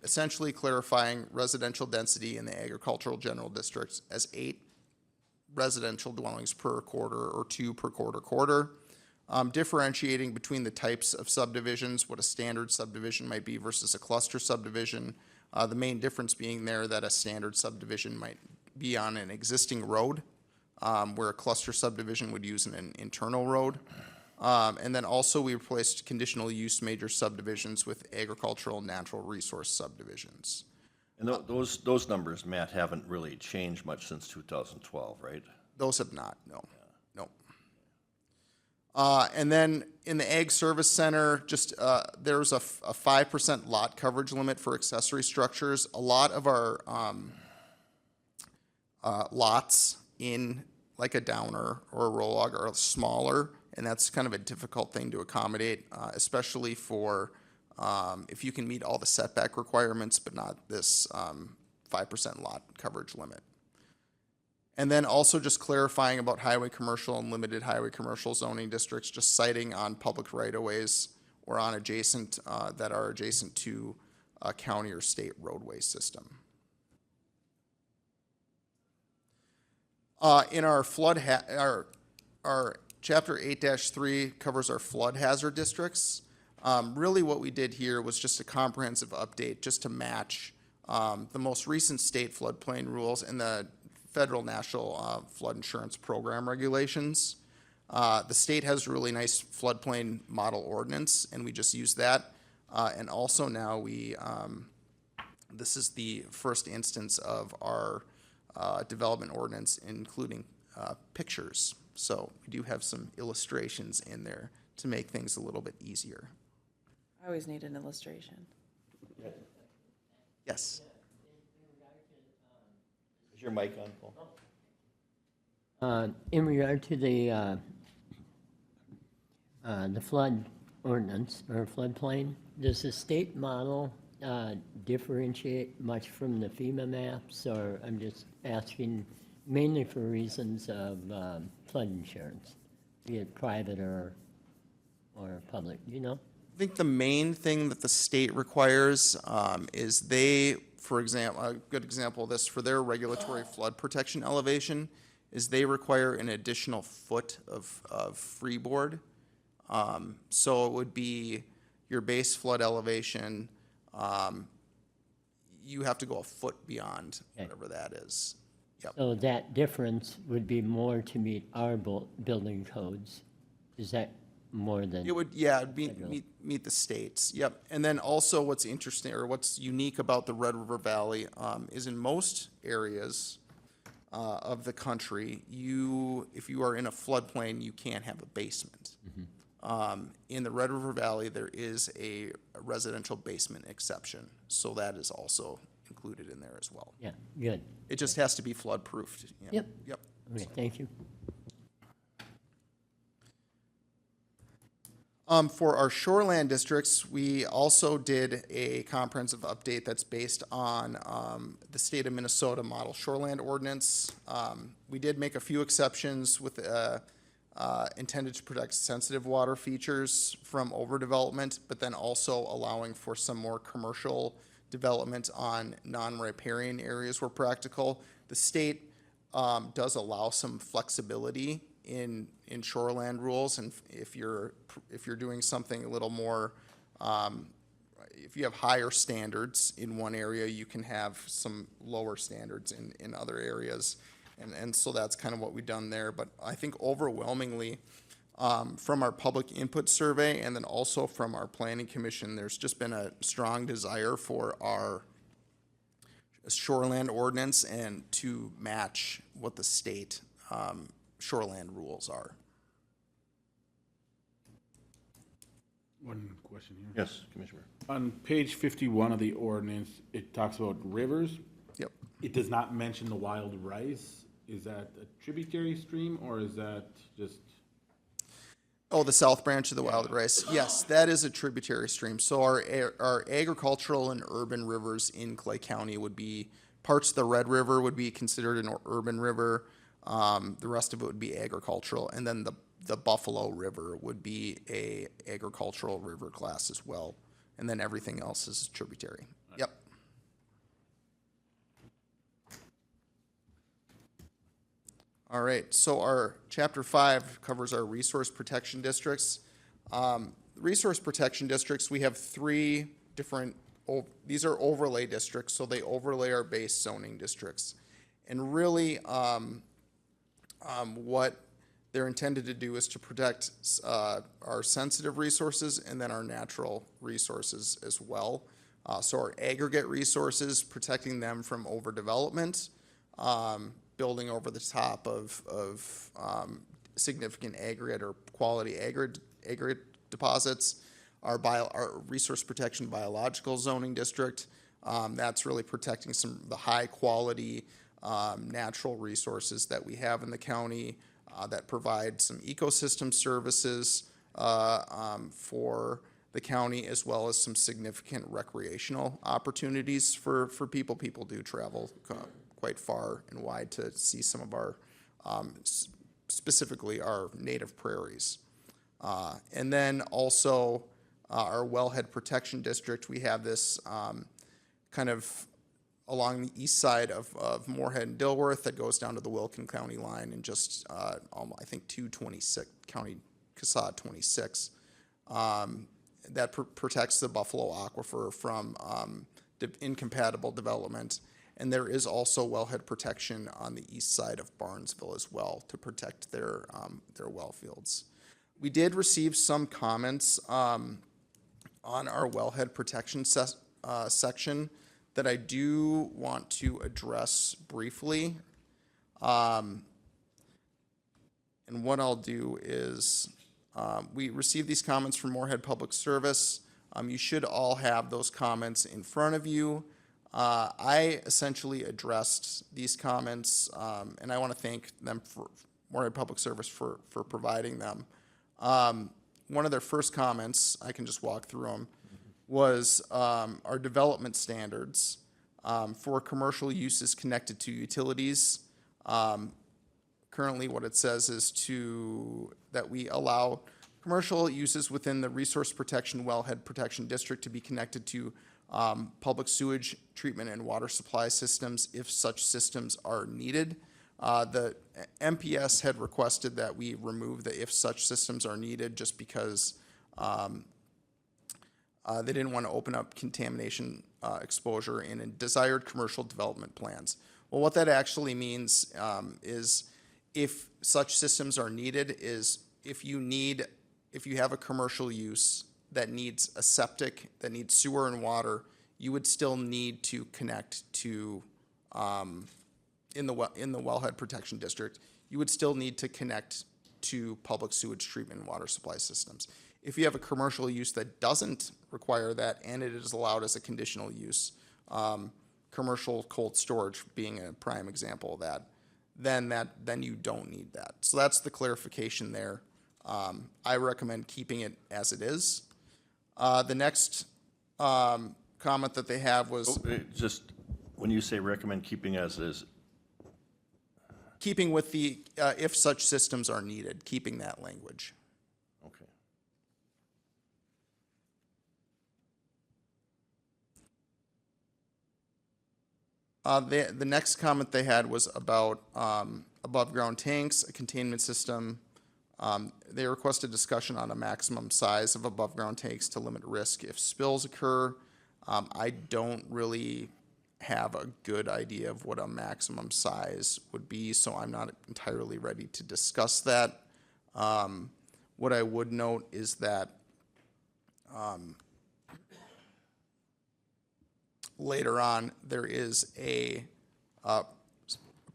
essentially clarifying residential density in the agricultural general districts as 8 residential dwellings per quarter or 2 per quarter. Differentiating between the types of subdivisions, what a standard subdivision might be versus a cluster subdivision. The main difference being there that a standard subdivision might be on an existing road, where a cluster subdivision would use an internal road. And then also we replaced conditional use major subdivisions with agricultural and natural resource subdivisions. And those numbers, Matt, haven't really changed much since 2012, right? Those have not, no. And then in the Ag Service Center, just there's a 5% lot coverage limit for accessory structures. A lot of our lots in like a downer or a roll log are smaller, and that's kind of a difficult thing to accommodate, especially for if you can meet all the setback requirements, but not this 5% lot coverage limit. And then also just clarifying about highway commercial and limited highway commercial zoning districts, just citing on public right-of-ways or on adjacent, that are adjacent to a county or state roadway system. In our our chapter 8-3 covers our flood hazard districts. Really what we did here was just a comprehensive update just to match the most recent state floodplain rules and the federal national flood insurance program regulations. The state has a really nice floodplain model ordinance, and we just use that. And also now this is the first instance of our development ordinance, including pictures. So we do have some illustrations in there to make things a little bit easier. I always need an illustration. Yes. Is your mic on, Paul? In regard to the flood ordinance or floodplain, does the state model differentiate much from the FEMA maps, or I'm just asking mainly for reasons of flood insurance, be it private or public, do you know? I think the main thing that the state requires is for example, a good example of this, for their regulatory flood protection elevation, is they require an additional foot of freeboard. So it would be your base flood elevation, you have to go a foot beyond whatever that is. Yep. So that difference would be more to meet our building codes. Is that more than? It would, yeah, it'd meet the states. Yep. And then also what's interesting or what's unique about the Red River Valley is in most areas of the country, if you are in a floodplain, you can't have a basement. In the Red River Valley, there is a residential basement exception, so that is also included in there as well. Yeah, good. It just has to be flood proofed. Yep. Yep. Okay, thank you. For our shoreland districts, we also did a comprehensive update that's based on the state of Minnesota model shoreland ordinance. We did make a few exceptions with intended to protect sensitive water features from overdevelopment, but then also allowing for some more commercial development on non-riparian areas where practical. The state does allow some flexibility in shoreland rules, and if you're doing something a little more, if you have higher standards in one area, you can have some lower standards in other areas. And so that's kind of what we've done there. But I think overwhelmingly, from our public input survey and then also from our planning commission, there's just been a strong desire for our shoreland ordinance and to match what the state shoreland rules are. One question here. Yes, Commissioner. On page 51 of the ordinance, it talks about rivers. Yep. It does not mention the Wild Rice. Is that a tributary stream or is that just? Oh, the south branch of the Wild Rice. Yes, that is a tributary stream. So our agricultural and urban rivers in Clay County would be, parts of the Red River would be considered an urban river. The rest of it would be agricultural. And then the Buffalo River would be a agricultural river class as well. And then everything else is tributary. Yep. All right, so our chapter 5 covers our resource protection districts. Resource protection districts, we have 3 different, these are overlay districts, so they overlay our base zoning districts. And really, what they're intended to do is to protect our sensitive resources and then our natural resources as well. So our aggregate resources, protecting them from overdevelopment, building over the top of significant aggregate or quality aggregate deposits. Our resource protection biological zoning district, that's really protecting some of the high quality natural resources that we have in the county that provide some ecosystem services for the county, as well as some significant recreational opportunities for people. People do travel quite far and wide to see some of our, specifically our native prairies. And then also our wellhead protection district, we have this kind of along the east side of Moorhead and Dilworth that goes down to the Wilkin County line and just, I think 226, County CASA 26. That protects the Buffalo Aquifer from incompatible development. And there is also wellhead protection on the east side of Barnesville as well to protect their well fields. We did receive some comments on our wellhead protection section that I do want to address briefly. And what I'll do is, we received these comments from Moorhead Public Service. You should all have those comments in front of you. I essentially addressed these comments, and I want to thank them for Moorhead Public Service for providing them. One of their first comments, I can just walk through them, was our development standards for commercial uses connected to utilities. Currently, what it says is that we allow commercial uses within the Resource Protection Wellhead Protection District to be connected to public sewage treatment and water supply systems if such systems are needed. The MPS had requested that we remove the if such systems are needed just because they didn't want to open up contamination exposure in desired commercial development plans. Well, what that actually means is if such systems are needed is if you have a commercial use that needs a septic, that needs sewer and water, you would still need to connect to, in the wellhead protection district, you would still need to connect to public sewage treatment and water supply systems. If you have a commercial use that doesn't require that and it is allowed as a conditional use, commercial cold storage being a prime example of that, then you don't need that. So that's the clarification there. I recommend keeping it as it is. The next comment that they have was Just, when you say recommend keeping as is, keeping with the if such systems are needed, keeping that language. okay. The next comment they had was about above-ground tanks, a containment system. They requested discussion on a maximum size of above-ground tanks to limit risk if spills occur. I don't really have a good idea of what a maximum size would be, so I'm not entirely ready to discuss that. What I would note is that later on, there is a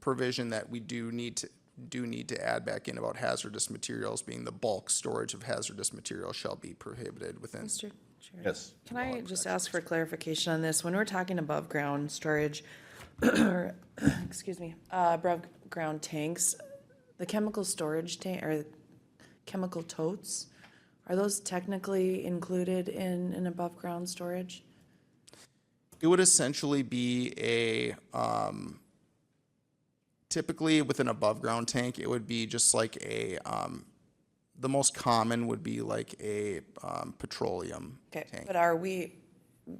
provision that we do need to add back in about hazardous materials, being the bulk storage of hazardous materials shall be prohibited within. Mr. Chair? Yes. Can I just ask for clarification on this? When we're talking above ground storage, excuse me, above ground tanks, the chemical storage tank, or chemical totes, are those technically included in an above ground storage? It would essentially be typically with an above-ground tank, it would be just like the most common would be like a petroleum Okay, tank. but are we,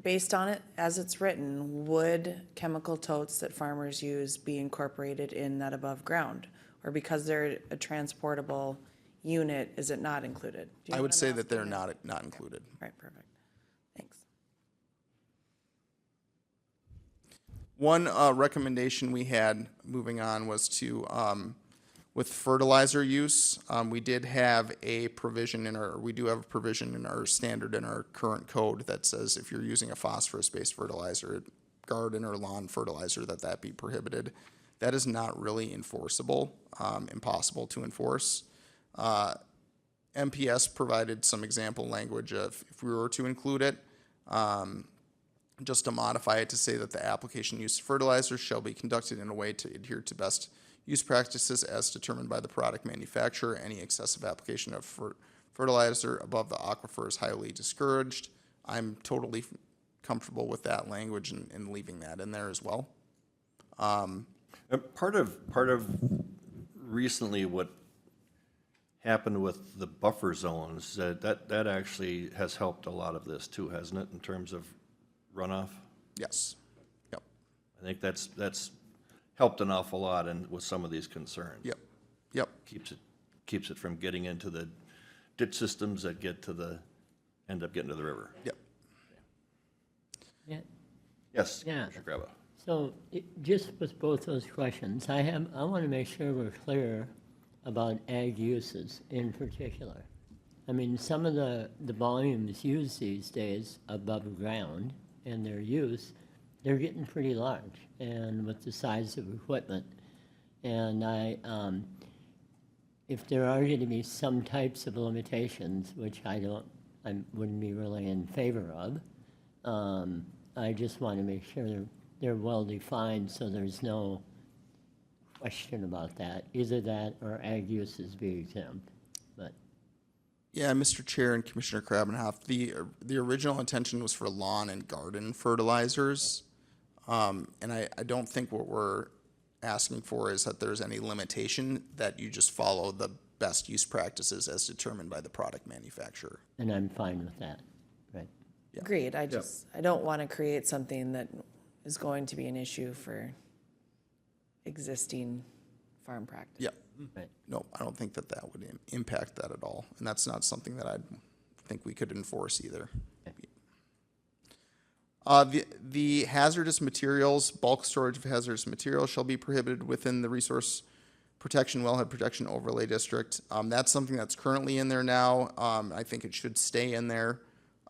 based on it as it's written, would chemical totes that farmers use be incorporated in that above ground? Or because they're a transportable unit, is it not included? Do you I know would what I'm say that they're asking? not included. Right, perfect. Thanks. One recommendation we had, moving on, was to, with fertilizer use, we did have a provision we do have a provision in our standard in our current code that says if you're using a phosphorus-based fertilizer, garden or lawn fertilizer, that be prohibited. That is not really enforceable, impossible to enforce. MPS provided some example language of if we were to include it, just to modify it to say that the application use of fertilizers shall be conducted in a way to adhere to best use practices as determined by the product manufacturer. Any excessive application of fertilizer above the aquifer is highly discouraged. I'm totally comfortable with that language and leaving that in there as well. Part of recently what happened with the buffer zones, that actually has helped a lot of this too, hasn't it, in terms of runoff? Yes. Yep. I think that's helped an awful lot with some of these concerns. Yep. Yep. Keeps it from getting into the ditch systems that end up getting to the river. Yep. Yeah. Yes, Yeah. Commissioner Graba. So just with both those questions, I want to make sure we're clear about ag uses in particular. I mean, some of the volumes used these days above ground and their use, they're getting pretty large, and with the size of equipment. And if there are going to be some types of limitations, which I wouldn't be really in favor of, I just want to make sure they're well defined so there's no question about that. Either that or ag uses be exempt. But Yeah, Mr. Chair and Commissioner Krabenhoff, the original intention was for lawn and garden fertilizers. And I don't think what we're asking for is that there's any limitation, that you just follow the best use practices as determined by the product manufacturer. and I'm fine with that. Right. Agreed, I don't want to create something that is going to be an issue for existing farm practice. Yeah. Right. No, I don't think that would impact that at all. And that's not something that I think we could enforce either. The hazardous materials, bulk storage of hazardous materials shall be prohibited within the Resource Protection Wellhead Protection Overlay District. That's something that's currently in there now. I think it should stay in there.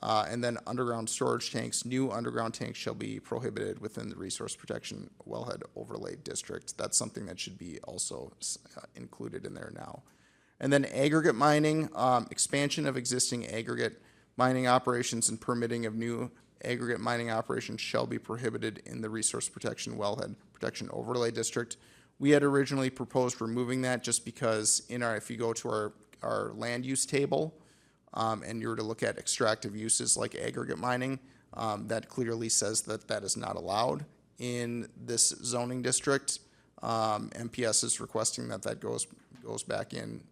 And then underground storage tanks, new underground tanks shall be prohibited within the Resource Protection Wellhead Overlay District. That's something that should be also included in there now. And then aggregate mining, expansion of existing aggregate mining operations and permitting of new aggregate mining operations shall be prohibited in the Resource Protection Wellhead Protection Overlay District. We had originally proposed removing that just because if you go to our land use table, and you were to look at extractive uses like aggregate mining, that clearly says that is not allowed in this zoning district. MPS is requesting that goes back in,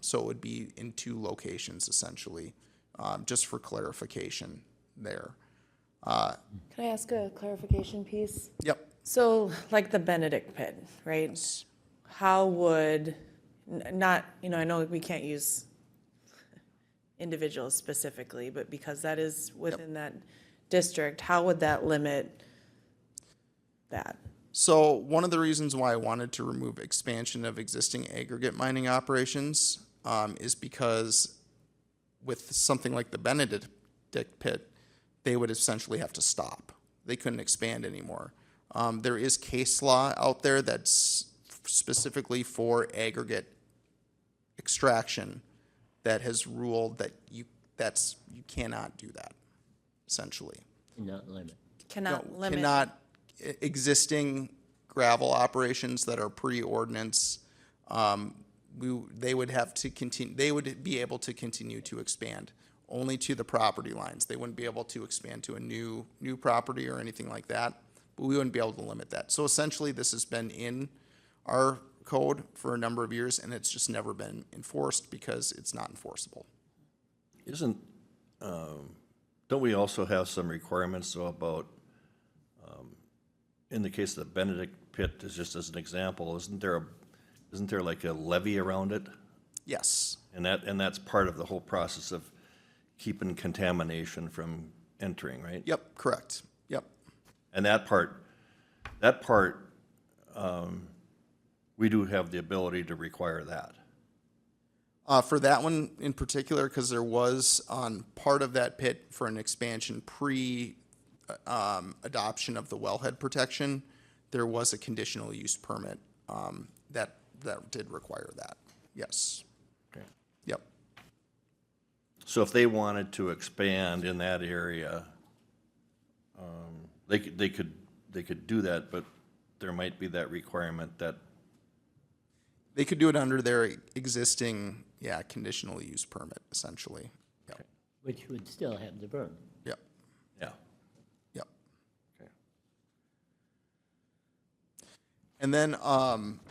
so it would be in 2 locations essentially, just for clarification there. Can I ask a clarification piece? Yep. So like the Benedict pit, right? How would, not, I know we can't use individuals specifically, but because that is within that district, how would that limit that? So one of the reasons why I wanted to remove expansion of existing aggregate mining operations is because with something like the Benedict pit, they would essentially have to stop. They couldn't expand anymore. There is case law out there that's specifically for aggregate extraction that has ruled that you cannot do that, essentially. Not limit. Cannot limit. Cannot, existing gravel operations that are pre-ordinance, they would have to continue, they would be able to continue to expand only to the property lines. They wouldn't be able to expand to a new property or anything like that, but we wouldn't be able to limit that. So essentially, this has been in our code for a number of years, and it's just never been enforced because it's not enforceable. Don't we also have some requirements though about, in the case of the Benedict pit, is just as an example, isn't there like a levee around it? Yes, And that's part of the whole process of keeping contamination from entering, right? yep, correct, yep. And that part, we do have the ability to require that. For that one in particular, because there was on part of that pit for an expansion adoption of the wellhead protection, there was a conditional use permit that did require that. Yes. Okay. Yep. So if they wanted to expand in that area, they could do that, but there might be that requirement that, They could do it under their existing, conditional use permit, essentially. Yep. Which would still have the berm. Yep. yeah. Yep. Okay. And then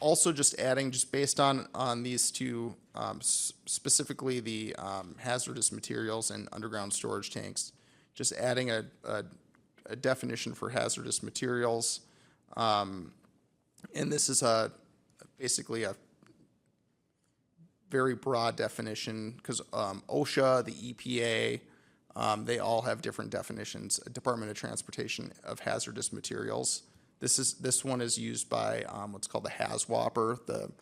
also just adding, just based on these two, specifically the hazardous materials and underground storage tanks, just adding a definition for hazardous materials. And this is basically a very broad definition because OSHA, the EPA, they all have different definitions. Department of Transportation of hazardous materials. This one is used by what's called the HAZWOPER.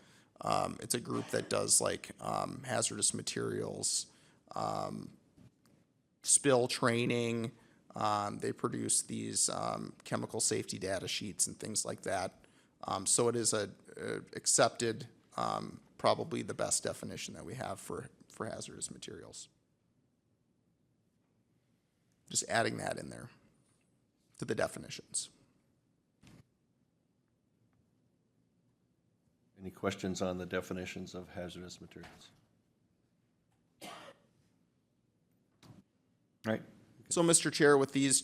It's a group that does like hazardous materials, spill training. They produce these chemical safety data sheets and things like that. So it is a accepted, probably the best definition that we have for hazardous materials. Just adding that in there to the definitions. Any questions on the definitions of hazardous materials? Right. So, Mr. Chair, with these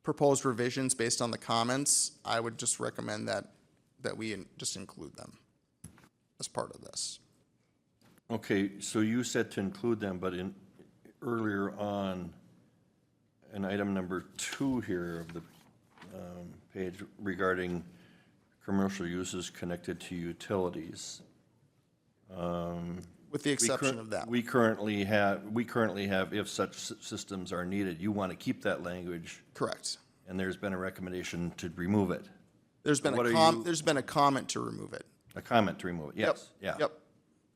proposed revisions based on the comments, I would just recommend that we just include them as part of this. Okay, so you said to include them, but earlier on, in item number 2 here of the page regarding commercial uses connected to utilities. With the exception of that. We currently have, if such systems are needed. You want to keep that language, Correct. and there's been a recommendation to remove it. There's been What a are you- there's been a comment to remove it. A comment to remove it, yes, yeah. Yep.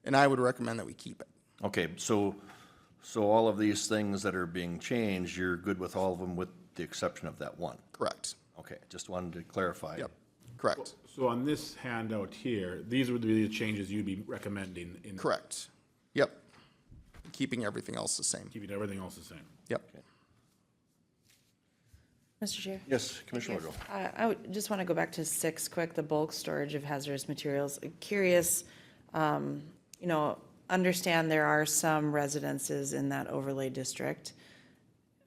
And I would recommend that we keep it. Okay, so all of these things that are being changed, you're good with all of them with the exception of that one? Correct. Okay, just wanted to clarify. Yep. Correct. So on this handout here, these would be the changes you'd be recommending in Correct. Yep. Keeping everything else the same. keeping everything else the same. Yep. Mr. Chair? Yes, Commissioner Legault. I would just want to go back to 6 quick, the bulk storage of hazardous materials. Curious, understand there are some residences in that overlay district.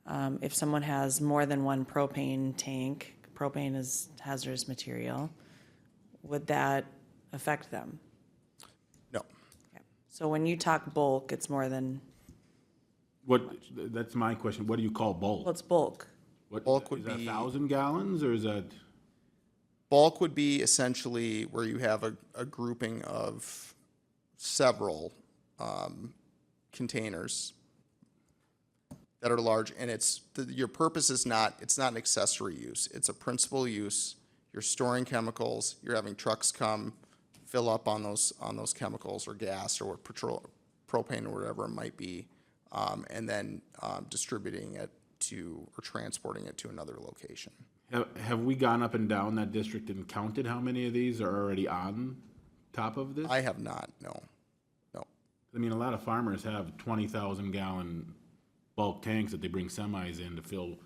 If someone has more than one propane tank, propane is hazardous material, would that affect them? No. Okay. So when you talk bulk, it's more than, That's my question. What do you call well, bulk? it's bulk. What, Bulk would is that be- 1,000 gallons, or is that? Bulk would be essentially where you have a grouping of several containers that are large, and your purpose is not, it's not an accessory use, it's a principal use. You're storing chemicals, you're having trucks come, fill up on those chemicals or gas or propane or whatever it might be, and then distributing it or transporting it to another location. Have we gone up and down that district and counted how many of these are already on top of this? I have not, no. I mean, a lot of farmers have 20,000 gallon bulk tanks that they bring semis in to fill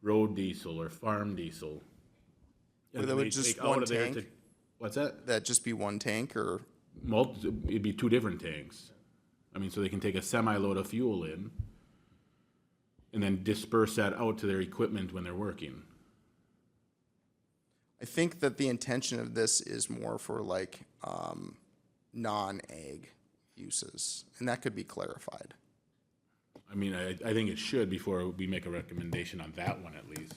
road diesel or farm diesel. And That would they just take out one of there tank? to- What's that? That'd just be one tank or, It'd be two different tanks. I mean, so they can take a semi-load of fuel in and then disperse that out to their equipment when they're working. I think that the intention of this is more for like non-ag uses, and that could be clarified. I mean, I think it should before we make a recommendation on that one at least.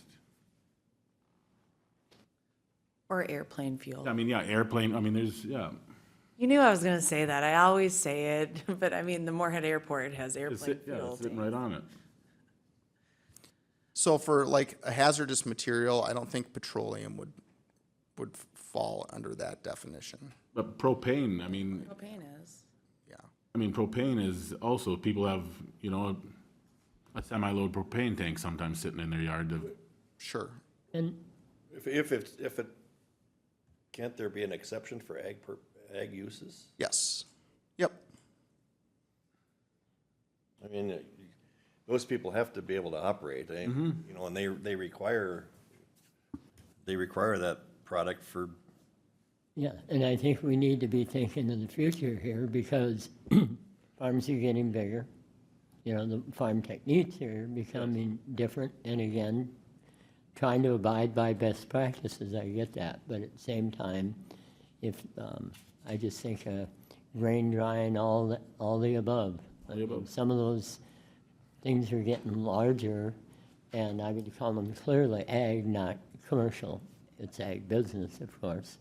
Or airplane fuel. I mean, yeah, airplane, I mean, there's, yeah. You knew I was gonna say that. I always say it, but I mean, the Moorhead Airport has It's, airplane yeah, fuel. it's sitting tanks. right on it. So for like a hazardous material, I don't think petroleum would fall under that definition. But propane, I mean, Propane is. Yeah. I mean, propane is also, people have, you know, a semi-load propane tank sometimes sitting in their yard to, Sure. And If it, can't there be an exception for ag uses? Yes. Yep. I mean, those people have to be able to operate, you know, and they require that product for, yeah, and I think we need to be thinking of the future here because farms are getting bigger. You know, the farm techniques are becoming different, and again, trying to abide by best practices, I get that, but at the same time, if, I just think grain drying, all the above. I mean, some of those things are getting larger, and I would call them clearly ag, not commercial. It's ag business, of course.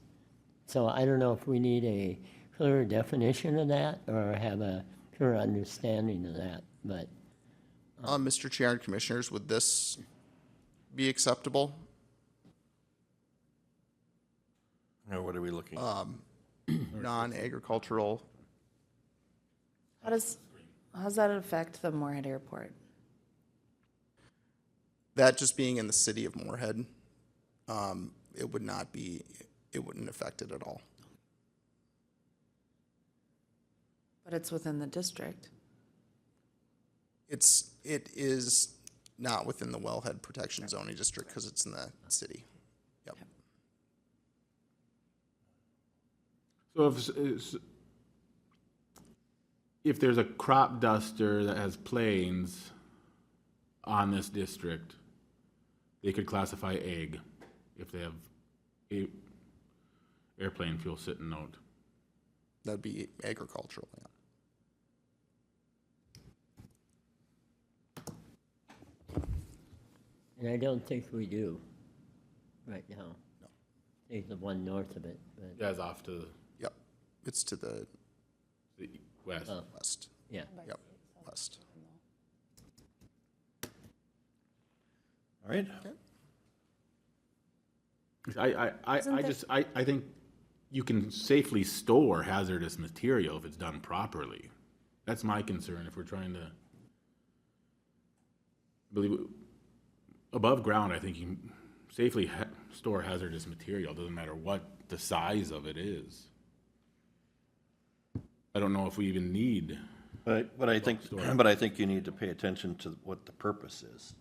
So I don't know if we need a clearer definition of that or have a clear understanding of that, but Mr. Chair and Commissioners, would this be acceptable? you know, what are we looking? Non-agricultural, How does that affect the Moorhead Airport? that just being in the city of Moorhead, it wouldn't affect it at all. But it's within the district. It is not within the wellhead protection zoning district because it's in the city. Yep. so if there's a crop duster that has planes on this district, they could classify ag if they have airplane fuel sitting out. That'd be agricultural, yeah. and I don't think we do right now. No. I think the one north of it, but, Guys off to Yep. It's to the the west. west. yeah. Yep, west. All right, I think you can safely store hazardous material if it's done properly. That's my concern if we're trying to believe, above ground, I think you can safely store hazardous material, doesn't matter what the size of it is. I don't know if we even need, but I think you need to pay attention to what the purpose is.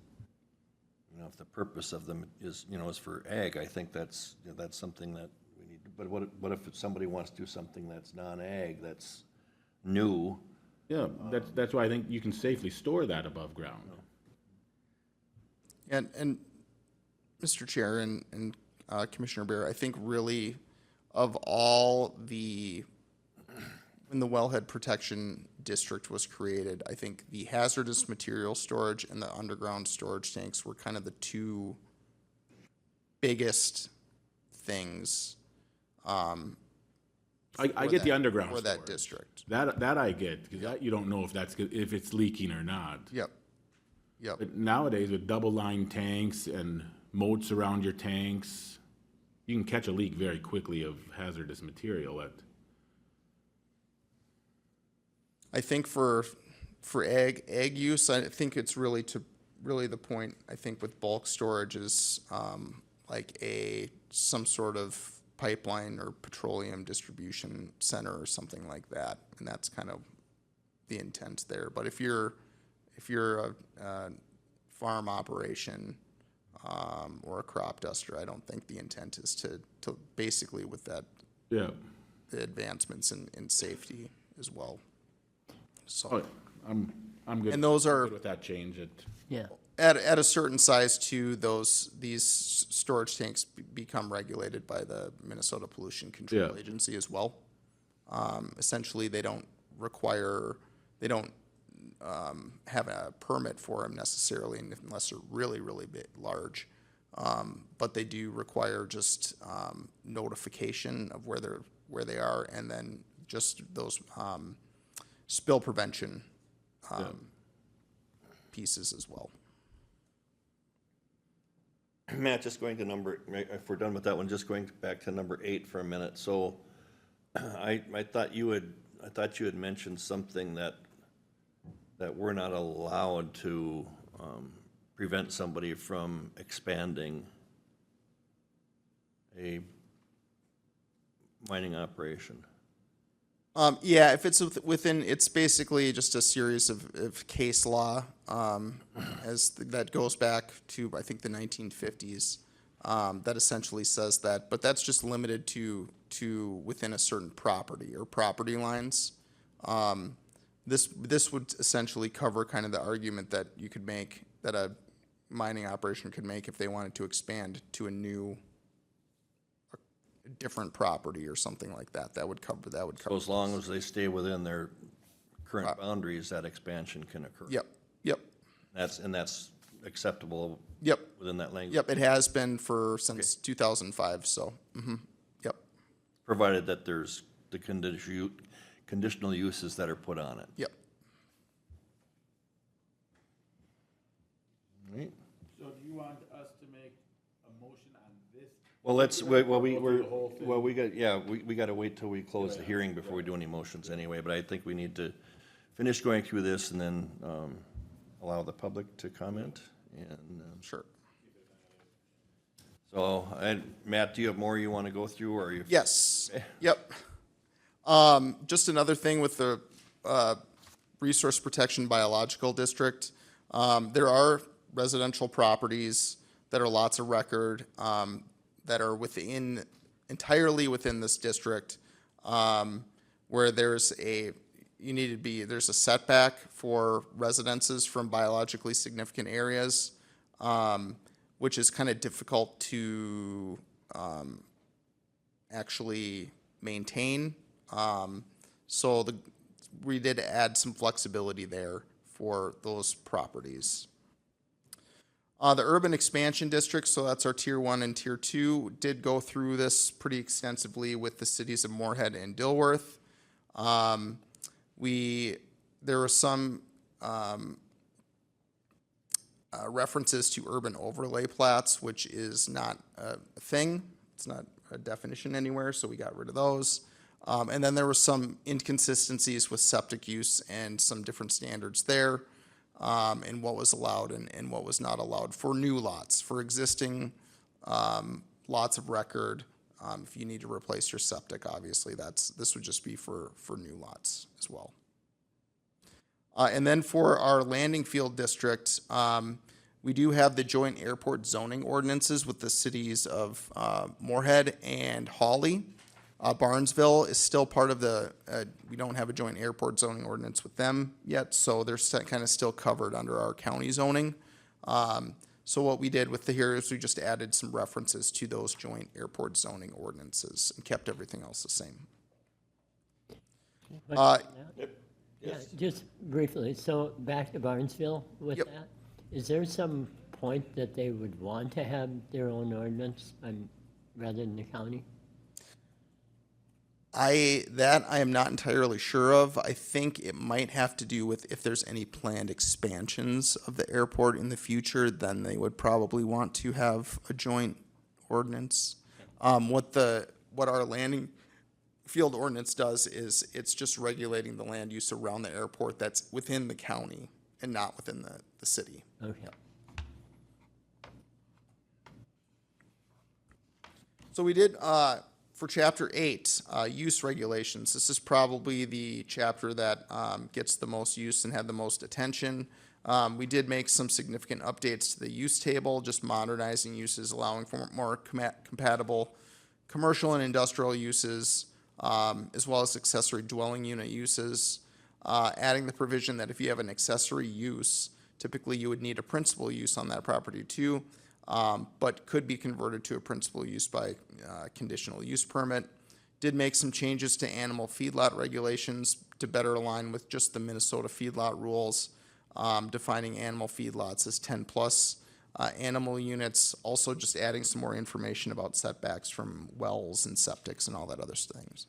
You know, if the purpose of them is, you know, is for ag, I think that's something that we need, but what if somebody wants to do something that's non-ag, that's new? yeah, that's why I think you can safely store that above ground. And Mr. Chair and Commissioner Bear, I think really of all the when the wellhead protection district was created, I think the hazardous material storage and the underground storage tanks were kind of the two biggest things I for get the that- underground for that storage. district. That I get, because you don't know if if it's leaking or not. Yep. Yep. But nowadays with double line tanks and moats around your tanks, you can catch a leak very quickly of hazardous material. I think for ag use, I think it's really the point, I think with bulk storage is, like some sort of pipeline or petroleum distribution center or something like that. And that's kind of the intent there. But if you're a farm operation, or a crop duster, I don't think the intent is to basically with that, Yeah. the advancements in safety as well. So. Oh, I'm good. And those I'm are- good with that change. Yeah. At a certain size too, these storage tanks become regulated by the Minnesota Pollution Control Yeah. Agency as well. Essentially, they don't have a permit for them necessarily unless they're really, really big, large. But they do require just, notification of where they are, and then just those, spill prevention, pieces as well. Matt, just going to if we're done with that one, just going back to number 8 for a minute. So I thought you had mentioned something that we're not allowed to prevent somebody from expanding a mining operation. Yeah, if it's within, it's basically just a series of case law, that goes back to, I think, the 1950s, that essentially says that, but that's just limited to within a certain property or property lines. This would essentially cover kind of the argument that you could make, that a mining operation could make if they wanted to expand to a different property or something like that. That would cover. So as long as they stay within their current boundaries, that expansion can occur. Yep. That's acceptable. Yep. Within that language. Yep, it has been since 2005, so, yep, Provided that there's the conditional uses that are put on it. yep. Right. So do you want us to make a motion on this? Well, we got to wait till we close the Yeah. hearing before we do any motions anyway, but I think we need to finish going through this and then allow the public to comment. And Sure. so, Matt, do you have more you want to go through, or you? Yes, yep. Just another thing with the Resource Protection Biological District. There are residential properties that are lots of record, that are entirely within this district, where there's a setback for residences from biologically significant areas, which is kind of difficult to actually maintain. So we did add some flexibility there for those properties. The urban expansion district, so that's our tier 1 and tier 2, did go through this pretty extensively with the cities of Moorhead and Dilworth. There were some references to urban overlay plats, which is not a thing. It's not a definition anywhere, so we got rid of those. And then there were some inconsistencies with septic use and some different standards there, and what was allowed and what was not allowed for new lots. For existing lots of record, if you need to replace your septic, obviously this would just be for new lots as well. And then for our landing field district, we do have the joint airport zoning ordinances with the cities of Moorhead and Hawley. Barnesville is still part of we don't have a joint airport zoning ordinance with them yet, so they're kind of still covered under our county zoning. So what we did with here is we just added some references to those joint airport zoning ordinances and kept everything else the same. Yeah, just briefly, so back to Barnesville with Yep. that, is there some point that they would want to have their own ordinance rather than the county? I am not entirely sure of. I think it might have to do with if there's any planned expansions of the airport in the future, then they would probably want to have a joint ordinance. What our landing field ordinance does is it's just regulating the land use around the airport that's within the county and not within the city. Okay. So we did, for chapter 8, use regulations. This is probably the chapter that gets the most use and had the most attention. We did make some significant updates to the use table, just modernizing uses, allowing for more compatible commercial and industrial uses, as well as accessory dwelling unit uses. Adding the provision that if you have an accessory use, typically you would need a principal use on that property too, but could be converted to a principal use by conditional use permit. Did make some changes to animal feedlot regulations to better align with just the Minnesota feedlot rules, defining animal feedlots as 10 plus animal units, also just adding some more information about setbacks from wells and septics and all that other things.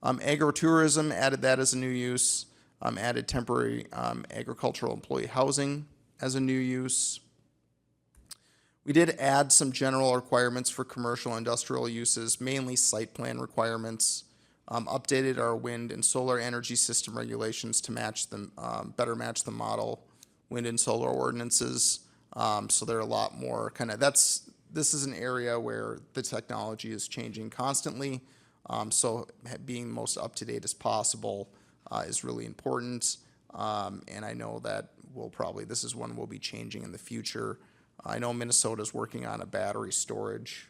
Agritourism, added that as a new use, added temporary agricultural employee housing as a new use. We did add some general requirements for commercial industrial uses, mainly site plan requirements. Updated our wind and solar energy system regulations to match them, better match the model wind and solar ordinances. So they're a lot more this is an area where the technology is changing constantly. So being most up to date as possible is really important. And I know that this is one we'll be changing in the future. I know Minnesota's working on a battery storage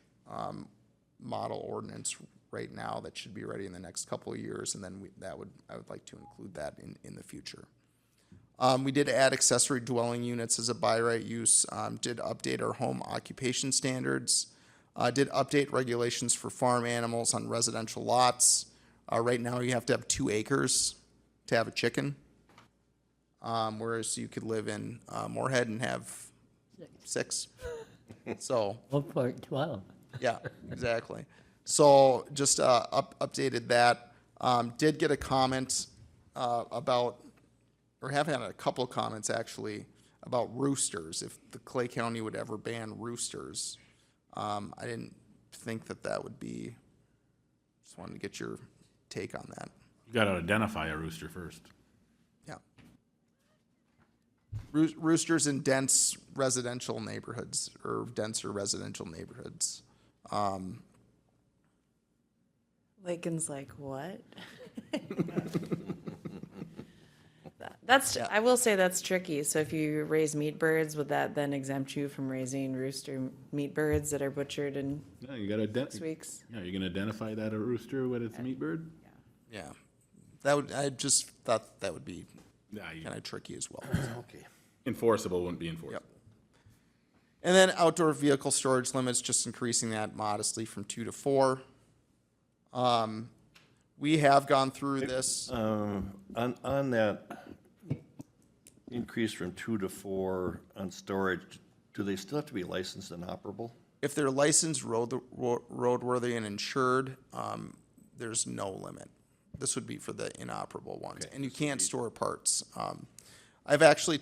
model ordinance right now that should be ready in the next couple of years, and then I would like to include that in the future. We did add accessory dwelling units as a by right use. Did update our home occupation standards. Did update regulations for farm animals on residential lots. Right now, you have to have 2 acres to have a chicken, whereas you could live in Moorhead and have 6. So. Oakport 12. Yeah, exactly. So just updated that. Did get a comment about, or have had a couple of comments actually, about roosters, if the Clay County would ever ban roosters. I didn't think that would be, just wanted to get your take on that. You gotta identify a rooster first. Yeah. Roosters in dense residential neighborhoods or denser residential neighborhoods. Lakin's like, what? I will say that's tricky. So if you raise meat birds, would that then exempt you from raising rooster meat birds that are butchered in Yeah, you gotta 6 weeks? Yeah, you gonna identify that a rooster when it's a meat bird? Yeah. I just thought that would be Yeah, kind of tricky as well. okay. Enforceable wouldn't be enforceable. Yep. And then outdoor vehicle storage limits, just increasing that modestly from 2 to 4. We have gone through this. On that increase from 2 to 4 on storage, do they still have to be licensed and operable? If they're licensed, roadworthy, and insured, there's no limit. This would be for the inoperable ones. Okay. And you can't store parts. I've actually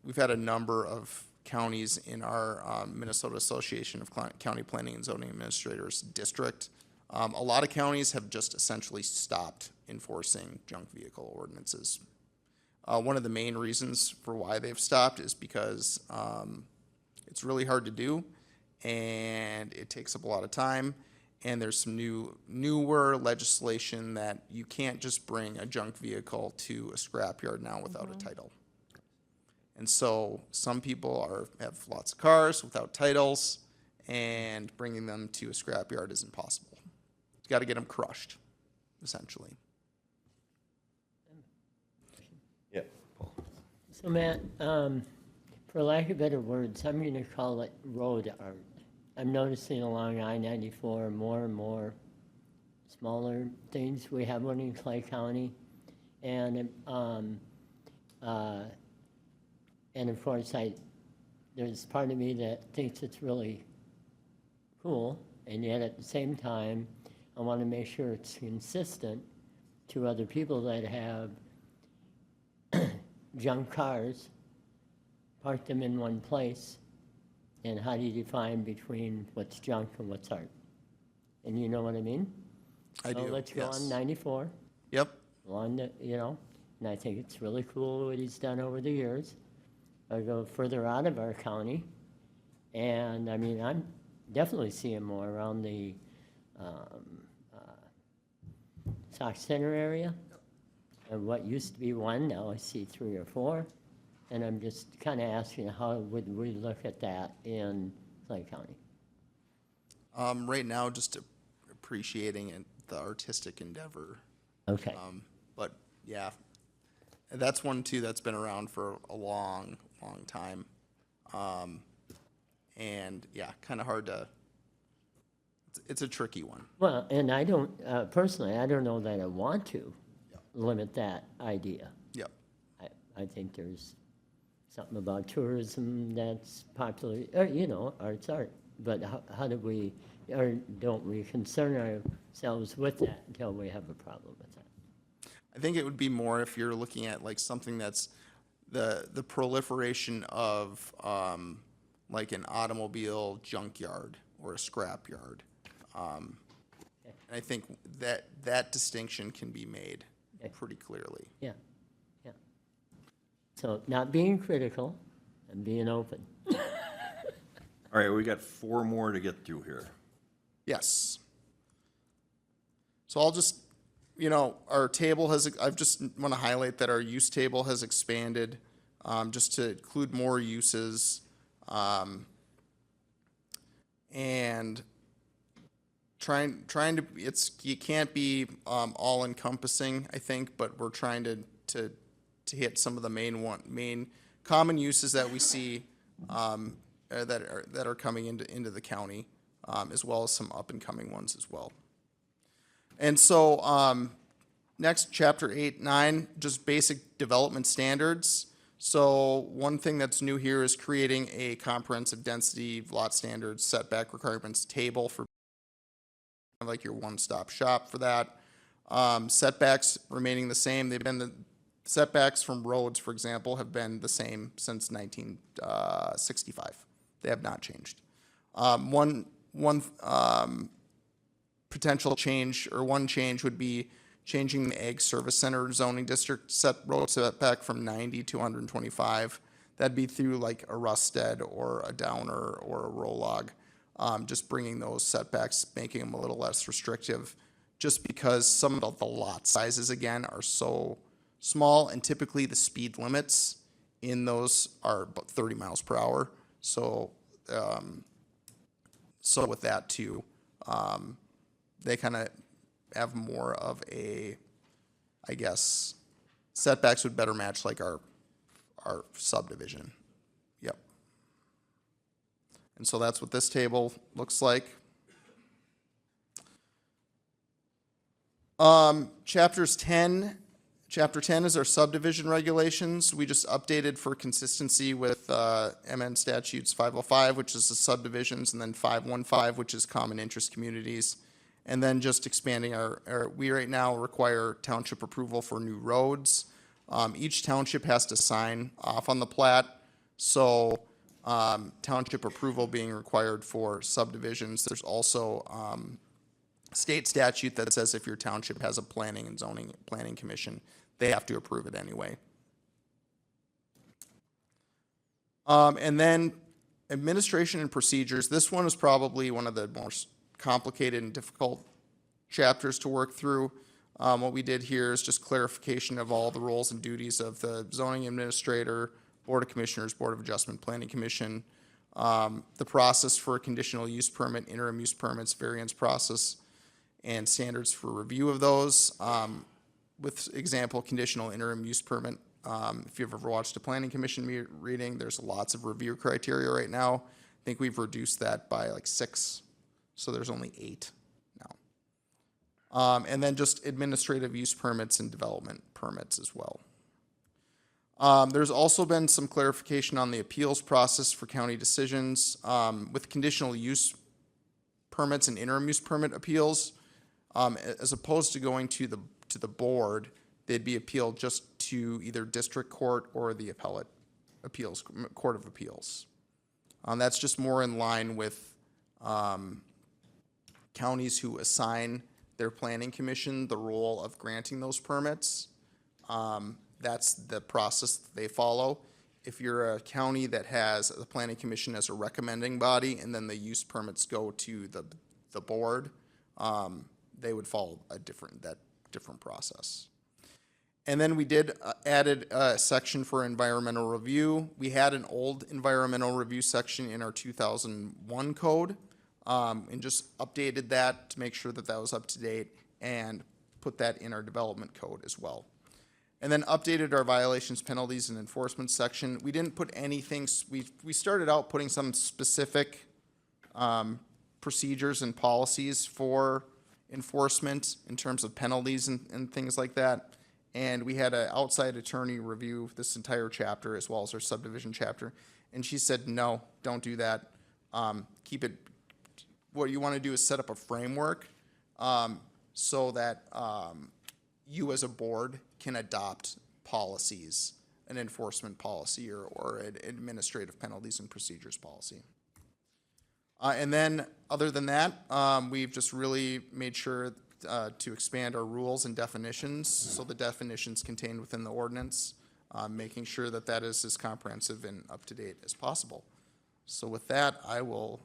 we've had a number of counties in our Minnesota Association of County Planning and Zoning Administrators district. A lot of counties have just essentially stopped enforcing junk vehicle ordinances. One of the main reasons for why they've stopped is because it's really hard to do, and it takes up a lot of time. And there's some newer legislation that you can't just bring a junk vehicle to a scrapyard now without a title. And so some people have lots of cars without titles, and bringing them to a scrapyard is impossible. You got to get them crushed, essentially. Yeah, Paul. So Matt, for lack of better words, I'm going to call it road art. I'm noticing along I-94 more and more smaller things. We have one in Clay County. And of course, there's part of me that thinks it's really cool, and yet at the same time, I want to make sure it's consistent to other people that have junk cars, park them in one place, and how do you define between what's junk and what's art? And you know what I mean? I So do, let's go yes. on 94, Yep. along the, and I think it's really cool what he's done over the years. I go further out of our county, and I mean, I'm definitely seeing more around the Sox Center area. And what used to be one, now I see 3 or 4. And I'm just kind of asking, how would we look at that in Clay County? Right now, just appreciating the artistic endeavor. Okay, But yeah, that's one too that's been around for a long, long time. And yeah, kind of hard to, it's a tricky one. well, and I don't, personally, I don't know that I want to limit that idea. Yep. I think there's something about tourism that's popular, art's art. But how do we, or don't we concern ourselves with that until we have a problem with that? I think it would be more if you're looking at like something that's the proliferation of like an automobile junkyard or a scrap yard. And I think that distinction can be made pretty clearly. Yeah, yeah. So not being critical and being open. All right, we got 4 more to get through here. Yes. So I'll just, our table I just want to highlight that our use table has expanded just to include more uses. And trying to, you can't be all encompassing, I think, but we're trying to hit some of the main common uses that we see that are coming into the county, as well as some up and coming ones as well. And so next, chapter 8, 9, just basic development standards. So one thing that's new here is creating a comprehensive density lot standards setback requirements table for like your one-stop shop for that. Setbacks remaining the same. The setbacks from roads, for example, have been the same since 1965. They have not changed. One potential change, or one change, would be changing the Ag Service Center zoning district road setback from 90 to 125. That'd be through like a Rusted or a Downer or a Rolog. Just bringing those setbacks, making them a little less restrictive, just because some of the lot sizes, again, are so small, and typically the speed limits in those are about 30 miles per hour. So with that too, they kind of have more of a, I guess, setbacks would better match like our subdivision. Yep. And so that's what this table looks like. Chapter 10 is our subdivision regulations. We just updated for consistency with MN statutes 505, which is the subdivisions, and then 515, which is common interest communities. And then just expanding we right now require township approval for new roads. Each township has to sign off on the plat. So township approval being required for subdivisions. There's also state statute that says if your township has a planning and zoning planning commission, they have to approve it anyway. And then administration and procedures. This one is probably one of the most complicated and difficult chapters to work through. What we did here is just clarification of all the roles and duties of the zoning administrator, Board of Commissioners, Board of Adjustment, Planning Commission, the process for a conditional use permit, interim use permits, variance process, and standards for review of those. With example, conditional interim use permit. If you've ever watched a Planning Commission reading, there's lots of review criteria right now. I think we've reduced that by like 6, so there's only 8 And then just administrative use permits and development permits as well. There's also been some clarification on the appeals process for county decisions, with conditional use permits and interim use permit appeals. As opposed to going to the board, they'd be appealed just to either district court or the appellate appeals, court of appeals. That's just more in line with counties who assign their planning commission the role of granting those permits. That's the process that they follow. If you're a county that has the planning commission as a recommending body and then the use permits go to the board, they would follow that different process. And then we did added a section for environmental review. We had an old environmental review section in our 2001 code, and just updated that to make sure that that was up to date and put that in our development code as well. And then updated our violations, penalties, and enforcement section. We didn't put anything, we started out putting some specific procedures and policies for enforcement in terms of penalties and things like that. And we had an outside attorney review this entire chapter as well as our subdivision chapter. And she said, no, don't do that. Keep it, what you want to do is set up a framework so that you as a board can adopt policies, an enforcement policy or an administrative penalties and procedures policy. And then, other than that, we've just really made sure to expand our rules and definitions, so the definitions contained within the ordinance, making sure that that is as comprehensive and up-to-date as possible. So with that, I will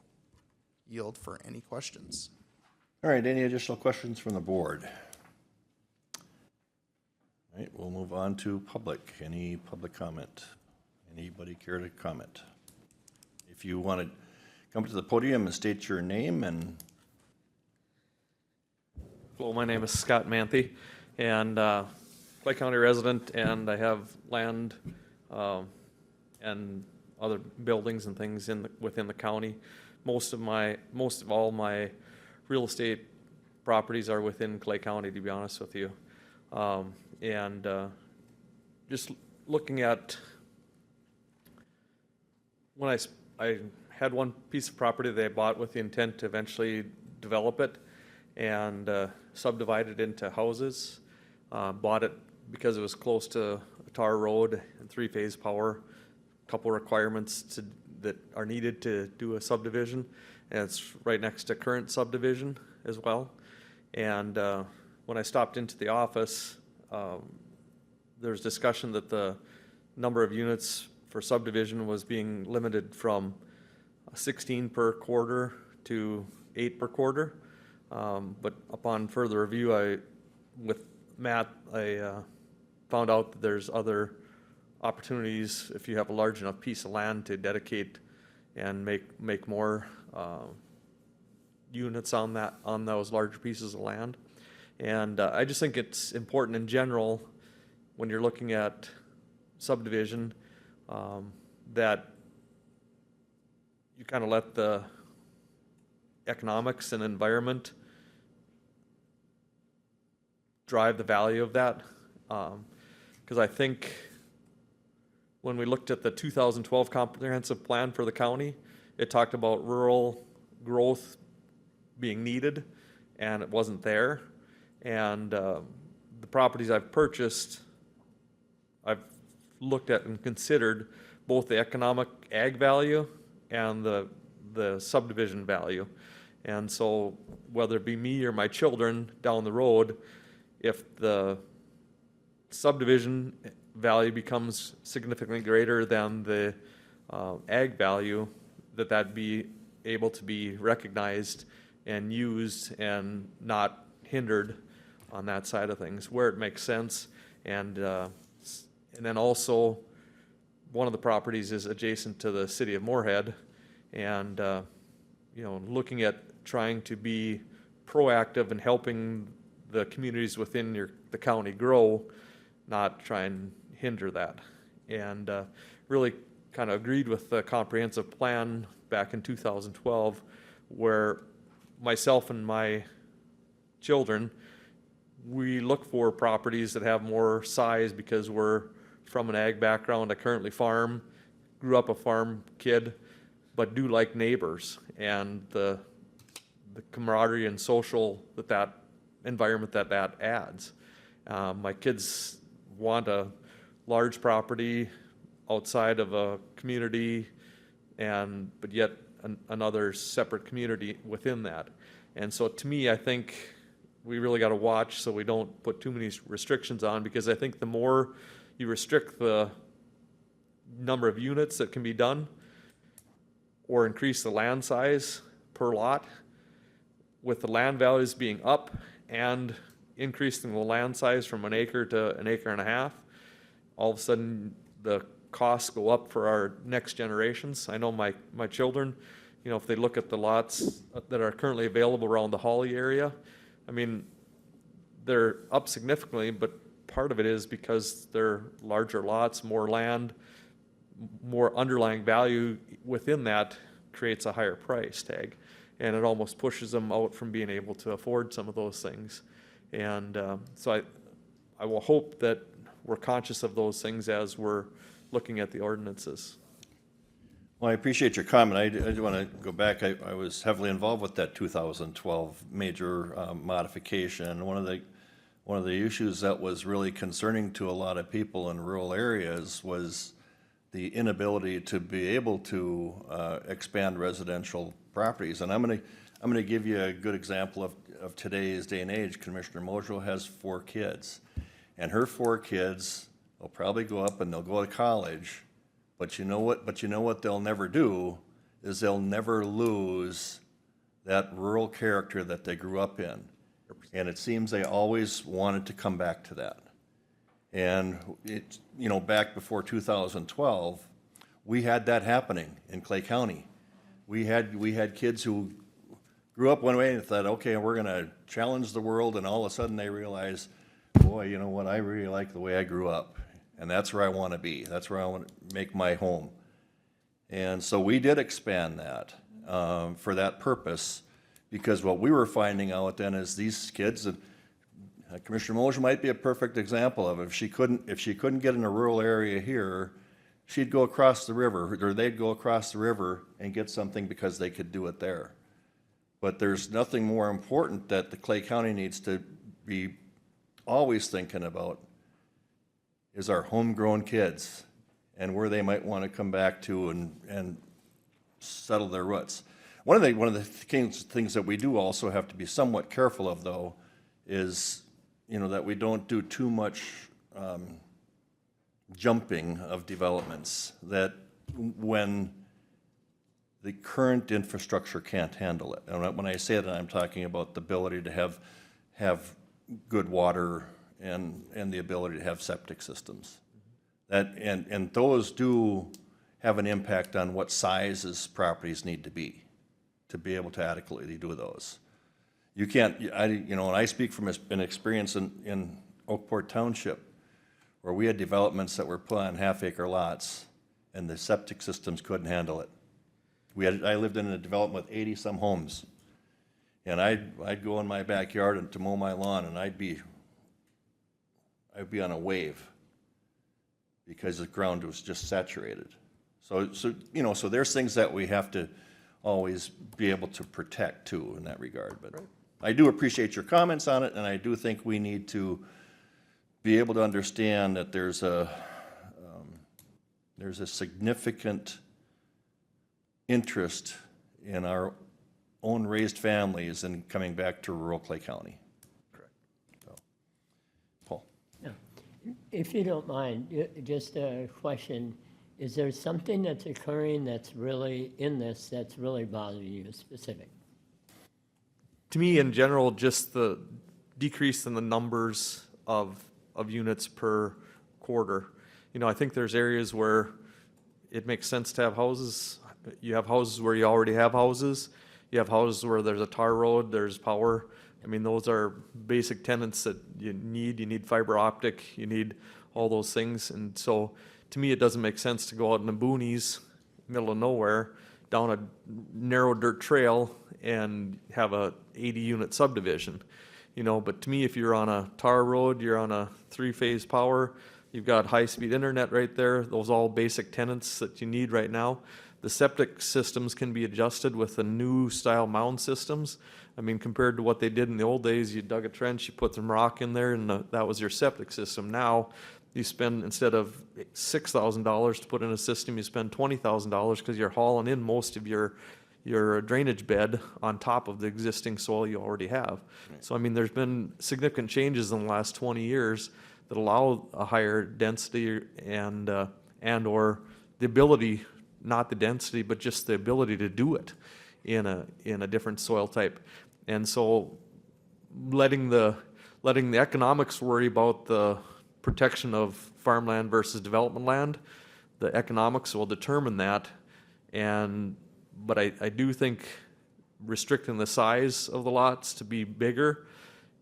yield for any questions. All right, any additional questions from the board? All right, we'll move on to public. Any public comment? Anybody care to comment? If you want to come to the podium and state your name and... Hello, my name is Scott Manthe, and Clay County resident, and I have land and other buildings and things within the county. Most of all my real estate properties are within Clay County, to be honest with you. And just looking at when I had one piece of property that I bought with the intent to eventually develop it and subdivide it into houses. Bought it because it was close to a tar road and three-phase power, a couple requirements that are needed to do a subdivision, and it's right next to current subdivision as well. And when I stopped into the office, there's discussion that the number of units for subdivision was being limited from 16 per quarter to 8 per quarter. But upon further review, with Matt, I found out that there's other opportunities if you have a large enough piece of land to dedicate and make more units on those larger pieces of land. And I just think it's important in general when you're looking at subdivision that you kind of let the economics and environment drive the value of that. Because I think when we looked at the 2012 comprehensive plan for the county, it talked about rural growth being needed, and it wasn't there. And the properties I've purchased, I've looked at and considered both the economic ag value and the subdivision value. And so whether it be me or my children down the road, if the subdivision value becomes significantly greater than the ag value, that'd be able to be recognized and used and not hindered on that side of things where it makes sense. And then also one of the properties is adjacent to the city of Moorhead, and looking at trying to be proactive and helping the communities within the county grow, not try and hinder that. And really kind of agreed with the comprehensive plan back in 2012, where myself and my children we look for properties that have more size because we're from an ag background. I currently farm, grew up a farm kid, but do like neighbors and the camaraderie and social that environment that adds. My kids want a large property outside of a community but yet another separate community within that. And so to me, I think we really got to watch so we don't put too many restrictions on, because I think the more you restrict the number of units that can be done or increase the land size per lot, with the land values being up and increasing the land size from an acre to an acre and a half, all of a sudden the costs go up for our next generations. I know my children, you know, if they look at the lots that are currently available around the Holly area, I mean, they're up significantly, but part of it is because they're larger lots, more land, more underlying value within that creates a higher price tag. And it almost pushes them out from being able to afford some of those things. And so I will hope that we're conscious of those things as we're looking at the ordinances. Well, I appreciate your comment. I do want to go back. I was heavily involved with that 2012 major modification. One of the issues that was really concerning to a lot of people in rural areas was the inability to be able to expand residential properties. And I'm gonna give you a good example of today's day and age. Commissioner Mojo has 4 kids, and her 4 kids will probably go up and they'll go to college. But you know what they'll never do is they'll never lose that rural character that they grew up in. And it seems they always wanted to come back to that. And it, you know, back before 2012, we had that happening in Clay County. We had kids who grew up one way and thought, okay, we're gonna challenge the world, and all of a sudden they realize, boy, you know what, I really like the way I grew up. And that's where I want to be. That's where I want to make my home. And so we did expand that for that purpose, because what we were finding out then is these kids, Commissioner Mojo might be a perfect example of it. If she couldn't get in a rural area here, she'd go across the river, or they'd go across the river and get something because they could do it there. But there's nothing more important that the Clay County needs to be always thinking about is our homegrown kids and where they might want to come back to and settle their roots. One of the things that we do also have to be somewhat careful of, though, is, you know, that we don't do too much jumping of developments, that when the current infrastructure can't handle it. And when I say that, I'm talking about the ability to have good water and the ability to have septic systems. And those do have an impact on what sizes properties need to be able to adequately do those. You can't, and I speak from an experience in Oakport Township, where we had developments that were put on half-acre lots, and the septic systems couldn't handle it. I lived in a development with 80-some homes, and I'd go in my backyard to mow my lawn, and I'd be on a wave because the ground was just saturated. So there's things that we have to always be able to protect too in that regard. But I do appreciate your comments on it, and I do think we need to be able to understand that there's a significant interest in our own raised families in coming back to rural Clay County. Correct. So, Paul. Yeah. If you don't mind, just a question. Is there something that's occurring that's really in this that's really bothering you specific? To me, in general, just the decrease in the numbers of units per quarter. You know, I think there's areas where it makes sense to have houses. You have houses where you already have houses. You have houses where there's a tar road, there's power. I mean, those are basic tenants that you need. You need fiber optic, you need all those things. And so, to me, it doesn't make sense to go out in the boonies, middle of nowhere, down a narrow dirt trail and have a 80-unit subdivision. you know, but to me, if you're on a tar road, you're on a 3-phase power, you've got high-speed internet right there, those all basic tenants that you need right now. The septic systems can be adjusted with the new style mound systems. I mean, compared to what they did in the old days, you dug a trench, you put some rock in there, and that was your septic system. Now, you spend, instead of $6,000 to put in a system, you spend $20,000 because you're hauling in most of your drainage bed on top of the existing soil you already have. So, I mean, there's been significant changes in the last 20 years that allow a higher density and or the ability, not the density, but just the ability to do it in a different soil type. And so letting the economics worry about the protection of farmland versus development land, the economics will determine that. But I do think restricting the size of the lots to be bigger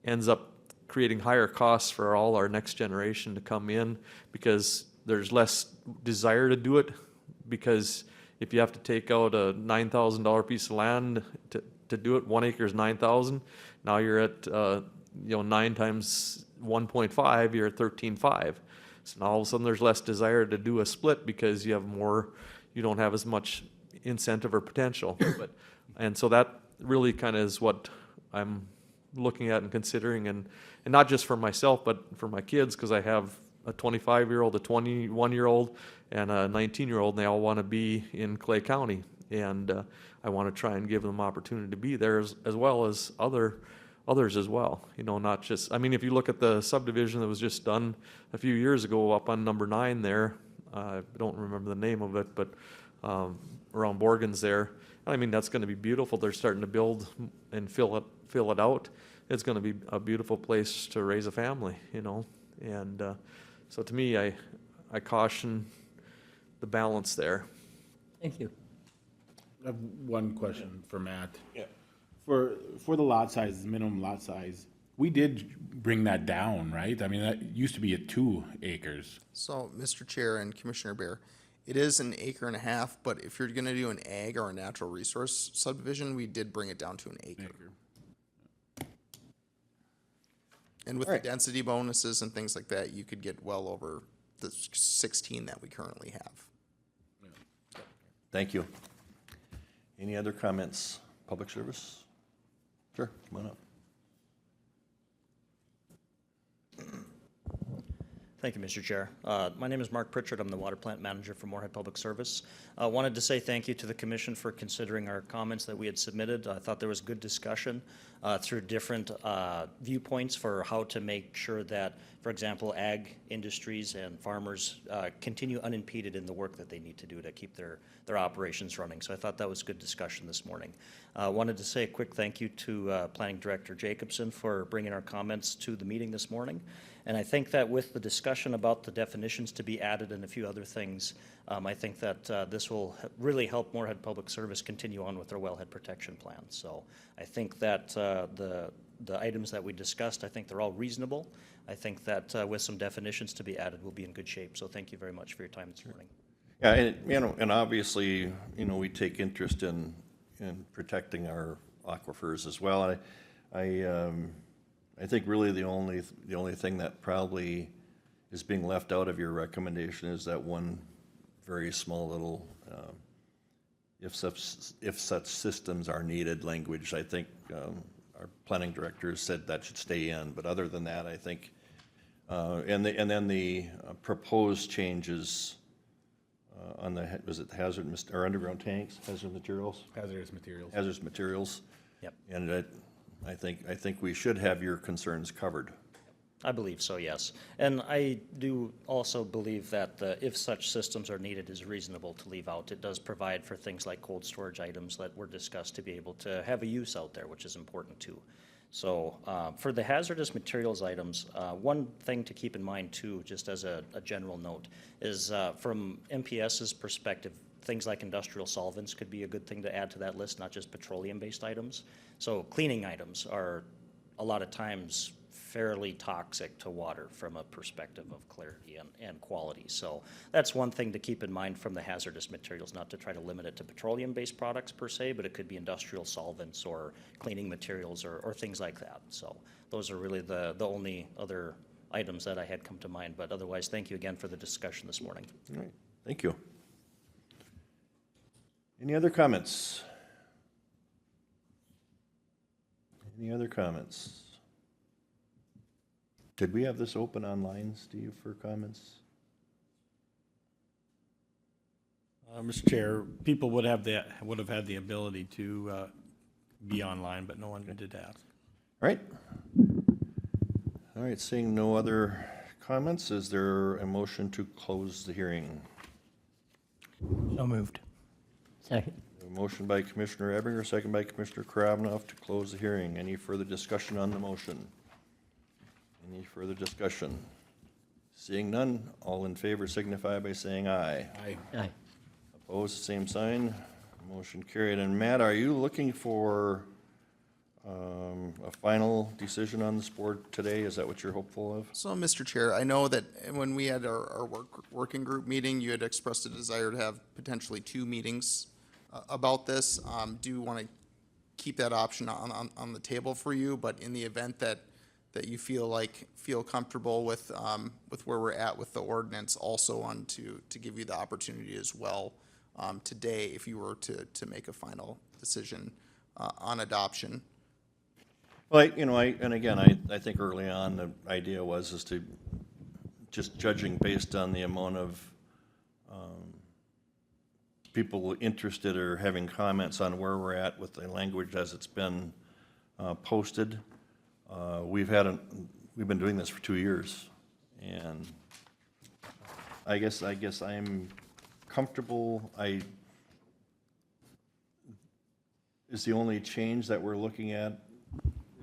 ends up creating higher costs for all our next generation to come in, because there's less desire to do it, because if you have to take out a $9,000 piece of land to do it, 1 acre is $9,000. Now you're at 9 times 1.5, you're at 13.5. So now all of a sudden there's less desire to do a split because you don't have as much incentive or potential. And so that really kind of is what I'm looking at and considering, and not just for myself, but for my kids, because I have a 25-year-old, a 21-year-old, and a 19-year-old, and they all want to be in Clay County. And I want to try and give them opportunity to be there as well as others as well. You know, not just, I mean, if you look at the subdivision that was just done a few years ago up on number 9 there, I don't remember the name of it, but around Borgans there, I mean, that's going to be beautiful. They're starting to build and fill it out. It's going to be a beautiful place to raise a family, you know. And so to me, I caution the balance there. Thank you. I have one question for Matt. Yeah. For the lot size, minimum lot size, we did bring that down, right? I mean, that used to be at 2 acres. So, Mr. Chair and Commissioner Bear, it is 1.5 acres, but if you're gonna do an ag or a natural resource subdivision, we did bring it down to 1 acre. And with the density bonuses and things like that, you could get well over the 16 that we currently have. Thank you. Any other comments? Public service? Sure, come on up. Thank you, Mr. Chair. My name is Mark Pritchard. I'm the Water Plant Manager for Moorhead Public Service. Wanted to say thank you to the Commission for considering our comments that we had submitted. I thought there was good discussion through different viewpoints for how to make sure that, for example, ag industries and farmers continue unimpeded in the work that they need to do to keep their operations running. So I thought that was good discussion this morning. Wanted to say a quick thank you to Planning Director Jacobson for bringing our comments to the meeting this morning. And I think that with the discussion about the definitions to be added and a few other things, I think that this will really help Moorhead Public Service continue on with their wellhead protection plan. So I think that the items that we discussed, I think they're all reasonable. I think that with some definitions to be added, we'll be in good shape. So thank you very much for your time this morning. Yeah, and obviously, we take interest in protecting our aquifers as well. I think really the only thing that probably is being left out of your recommendation is that one very small little if such systems are needed language. I think our planning director said that should stay in, but other than that, I think and then the proposed changes on the underground tanks, hazardous materials. Hazardous materials. Yep. And I think we should have your concerns covered. I believe so, yes. And I do also believe that if such systems are needed is reasonable to leave out. It does provide for things like cold storage items that were discussed to be able to have a use out there, which is important too. So for the hazardous materials items, one thing to keep in mind too, just as a general note, is from MPS's perspective, things like industrial solvents could be a good thing to add to that list, not just petroleum-based items. So cleaning items are a lot of times fairly toxic to water from a perspective of clarity and quality. So that's one thing to keep in mind from the hazardous materials, not to try to limit it to petroleum-based products per se, but it could be industrial solvents or cleaning materials or things like that. So those are really the only other items that I had come to mind, but otherwise, thank you again for the discussion this morning. All right, thank you. Any other comments? Any other comments? Did we have this open online, Steve, for comments? Mr. Chair, people would have had the ability to be online, but no one did that. All right. All right, seeing no other comments, is there a motion to close the hearing? So moved. Second. A motion by Commissioner Ebinger, second by Commissioner Kravnoff to close the hearing. Any further discussion on the motion? Any further discussion? Seeing none, all in favor signify by saying aye. Aye. Aye. Opposed, same sign. Motion carried. And Matt, are you looking for a final decision on this board today? Is that what you're hopeful of? So, Mr. Chair, I know that when we had our working group meeting, you had expressed a desire to have potentially 2 meetings about this. Do want to keep that option on the table for you, but in the event that you feel comfortable with where we're at with the ordinance, also want to give you the opportunity as well today, if you were to make a final decision on adoption. Well, I think early on, the idea was to just judging based on the amount of people interested or having comments on where we're at with the language as it's been posted. We've been doing this for 2 years, and I guess I'm comfortable. Is the only change that we're looking at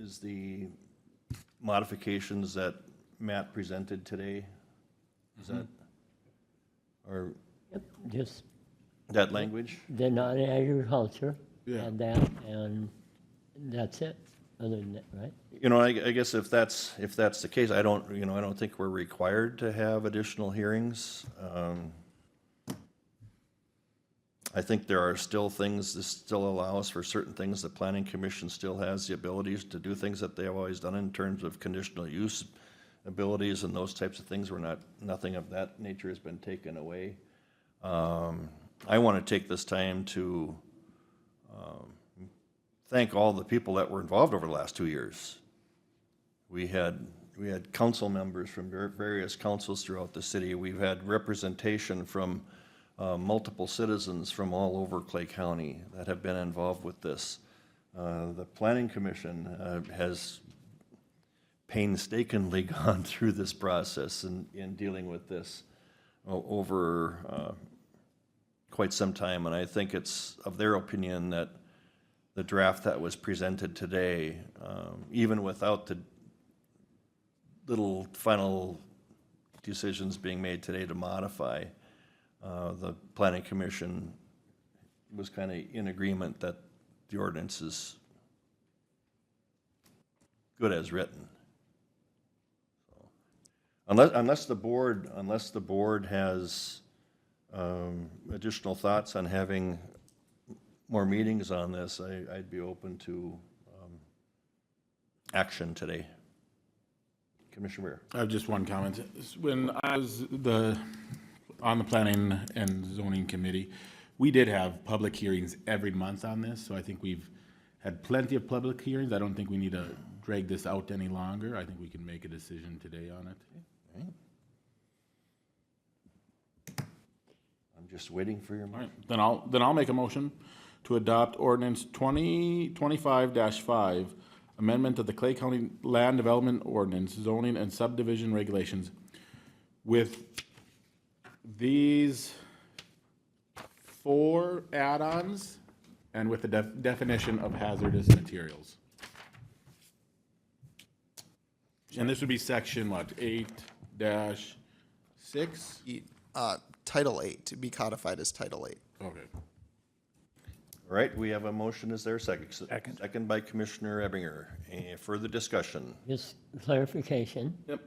is the modifications that Matt presented today? Is that, or Yep, just that language? the non-agriculture, Yeah. and that, and that's it, other than that, right? I guess if that's the case, I don't think we're required to have additional hearings. I think there are still things, this still allows for certain things. The planning commission still has the abilities to do things that they have always done in terms of conditional use abilities and those types of things. Nothing of that nature has been taken away. I want to take this time to thank all the people that were involved over the last 2 years. We had council members from various councils throughout the city. We've had representation from multiple citizens from all over Clay County that have been involved with this. The planning commission has painstakingly gone through this process in dealing with this over quite some time, and I think it's of their opinion that the draft that was presented today, even without the little final decisions being made today to modify, the planning commission was kind of in agreement that the ordinance is good as written. So, unless the board has additional thoughts on having more meetings on this, I'd be open to action today. Commissioner Weir. I have just one comment. When I was on the planning and zoning committee, we did have public hearings every month on this, so I think we've had plenty of public hearings. I don't think we need to drag this out any longer. I think we can make a decision today on it. Okay. I'm just waiting for your All motion. right, then I'll make a motion to adopt ordinance 2025-5, amendment of the Clay County Land Development Ordinance, zoning and subdivision regulations with these 4 add-ons and with the definition of hazardous materials. And this would be section, 8-6? Title 8, to be codified as Title 8. Okay. All right, we have a motion. Is there a second? Second. Second by Commissioner Ebinger. Any further discussion? Just clarification. Yep.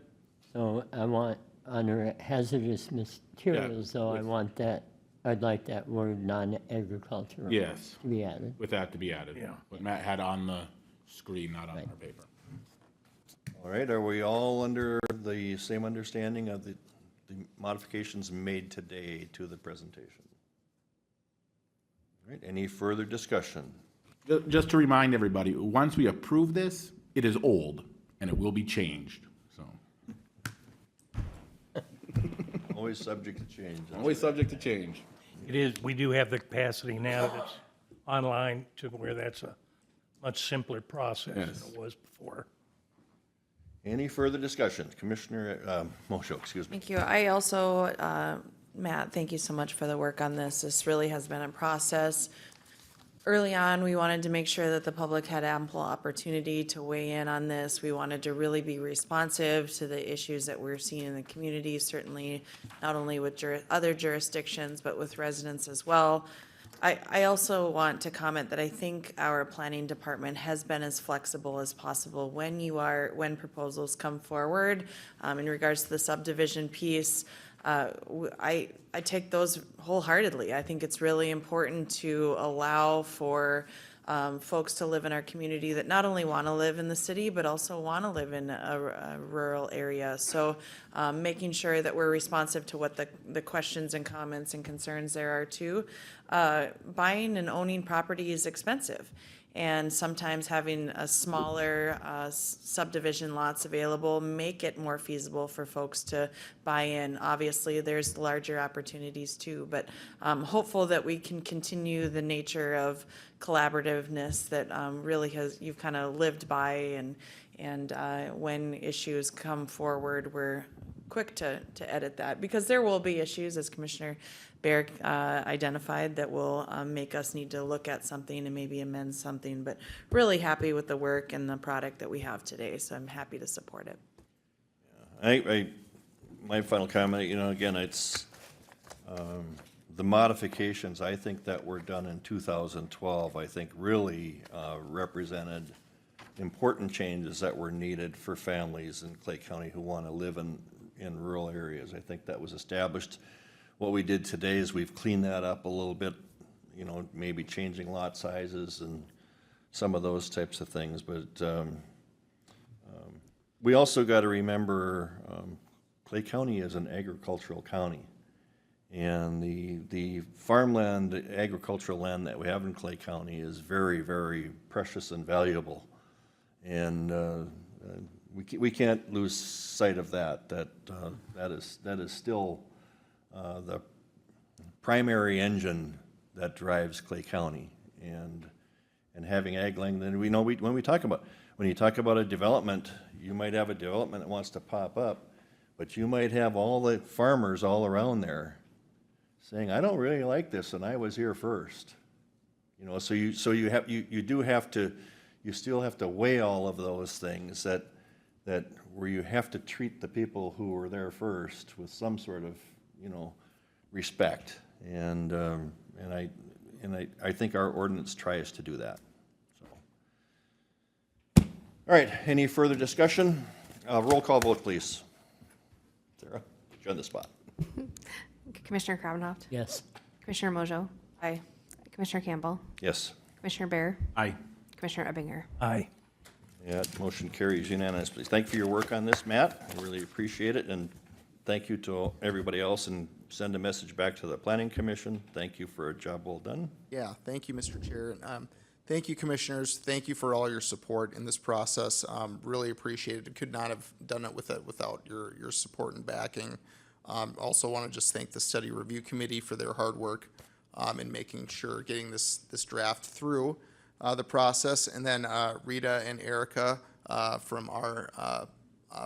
So I want, under hazardous materials, though, I want that, I'd like that word non-agricultural. Yes. To be added. With that to be added. Yeah. What Matt had on the screen, not on Right. our paper. All right, are we all under the same understanding of the modifications made today to the presentation? All right, any further discussion? Just to remind everybody, once we approve this, it is old and it will be changed, so. Always subject to change. Always subject to change. It is, we do have the capacity now that it's online to where that's a much simpler process than Yes. it was before. Any further discussion? Commissioner Mojo, excuse me. Thank you. I also, Matt, thank you so much for the work on this. This really has been a process. Early on, we wanted to make sure that the public had ample opportunity to weigh in on this. We wanted to really be responsive to the issues that we're seeing in the community, certainly not only with other jurisdictions, but with residents as well. I also want to comment that I think our planning department has been as flexible as possible when proposals come forward. In regards to the subdivision piece, I take those wholeheartedly. I think it's really important to allow for folks to live in our community that not only want to live in the city, but also want to live in a rural area. So making sure that we're responsive to what the questions and comments and concerns there are too. Buying and owning property is expensive. And sometimes having a smaller subdivision lots available make it more feasible for folks to buy in. Obviously, there's larger opportunities too, but I'm hopeful that we can continue the nature of collaborativeness that really you've kind of lived by, and when issues come forward, we're quick to edit that, because there will be issues, as Commissioner Bear identified, that will make us need to look at something and maybe amend something, but really happy with the work and the product that we have today, so I'm happy to support it. My final comment, again, it's the modifications, I think, that were done in 2012, I think really represented important changes that were needed for families in Clay County who want to live in rural areas. I think that was established. What we did today is we've cleaned that up a little bit, maybe changing lot sizes and some of those types of things. But we also got to remember Clay County is an agricultural county. And the farmland, agricultural land that we have in Clay County is very, very precious and valuable. And we can't lose sight of that. That is still the primary engine that drives Clay County, and having ag land. Then when you talk about a development, you might have a development that wants to pop up, but you might have all the farmers all around there saying, "I don't really like this, and I was here first." So you still have to weigh all of those things that where you have to treat the people who were there first with some sort of respect, and I think our ordinance tries to do that. So, all right, any further discussion? Roll call vote, please. Sarah, put you on the spot. Commissioner Krabenhoft, Yes. Commissioner Mojo, Aye. Commissioner Campbell, Yes. Commissioner Bear, Aye. Commissioner Ebinger. Aye. Yeah, motion carries unanimously. Thank you for your work on this, Matt. I really appreciate it, and thank you to everybody else, and send a message back to the Planning Commission. Thank you for a job well done. Yeah, thank you, Mr. Chair. Thank you, commissioners. Thank you for all your support in this process. Really appreciate it. Could not have done it without your support and backing. Also want to just thank the Study Review Committee for their hard work in making sure getting this draft through the process, and then Rita and Erica from our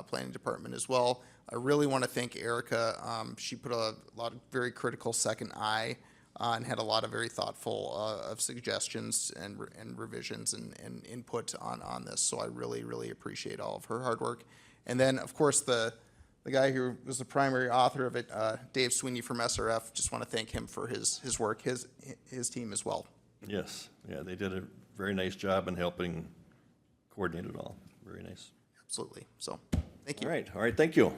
planning department as well. I really want to thank Erica. She put a lot of very critical second eye and had a lot of very thoughtful of suggestions and revisions and input on this. So I really, really appreciate all of her hard work. And then, of course, the guy who was the primary author of it, Dave Sweeney from SRF, just want to thank him for his work, his team as well. Yes, yeah, they did a very nice job in helping coordinate it all. Very nice. Absolutely. So, thank you. All right, thank you.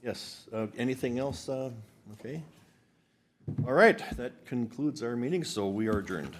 Yes, anything else? Okay. All right, that concludes our meeting, so we are adjourned.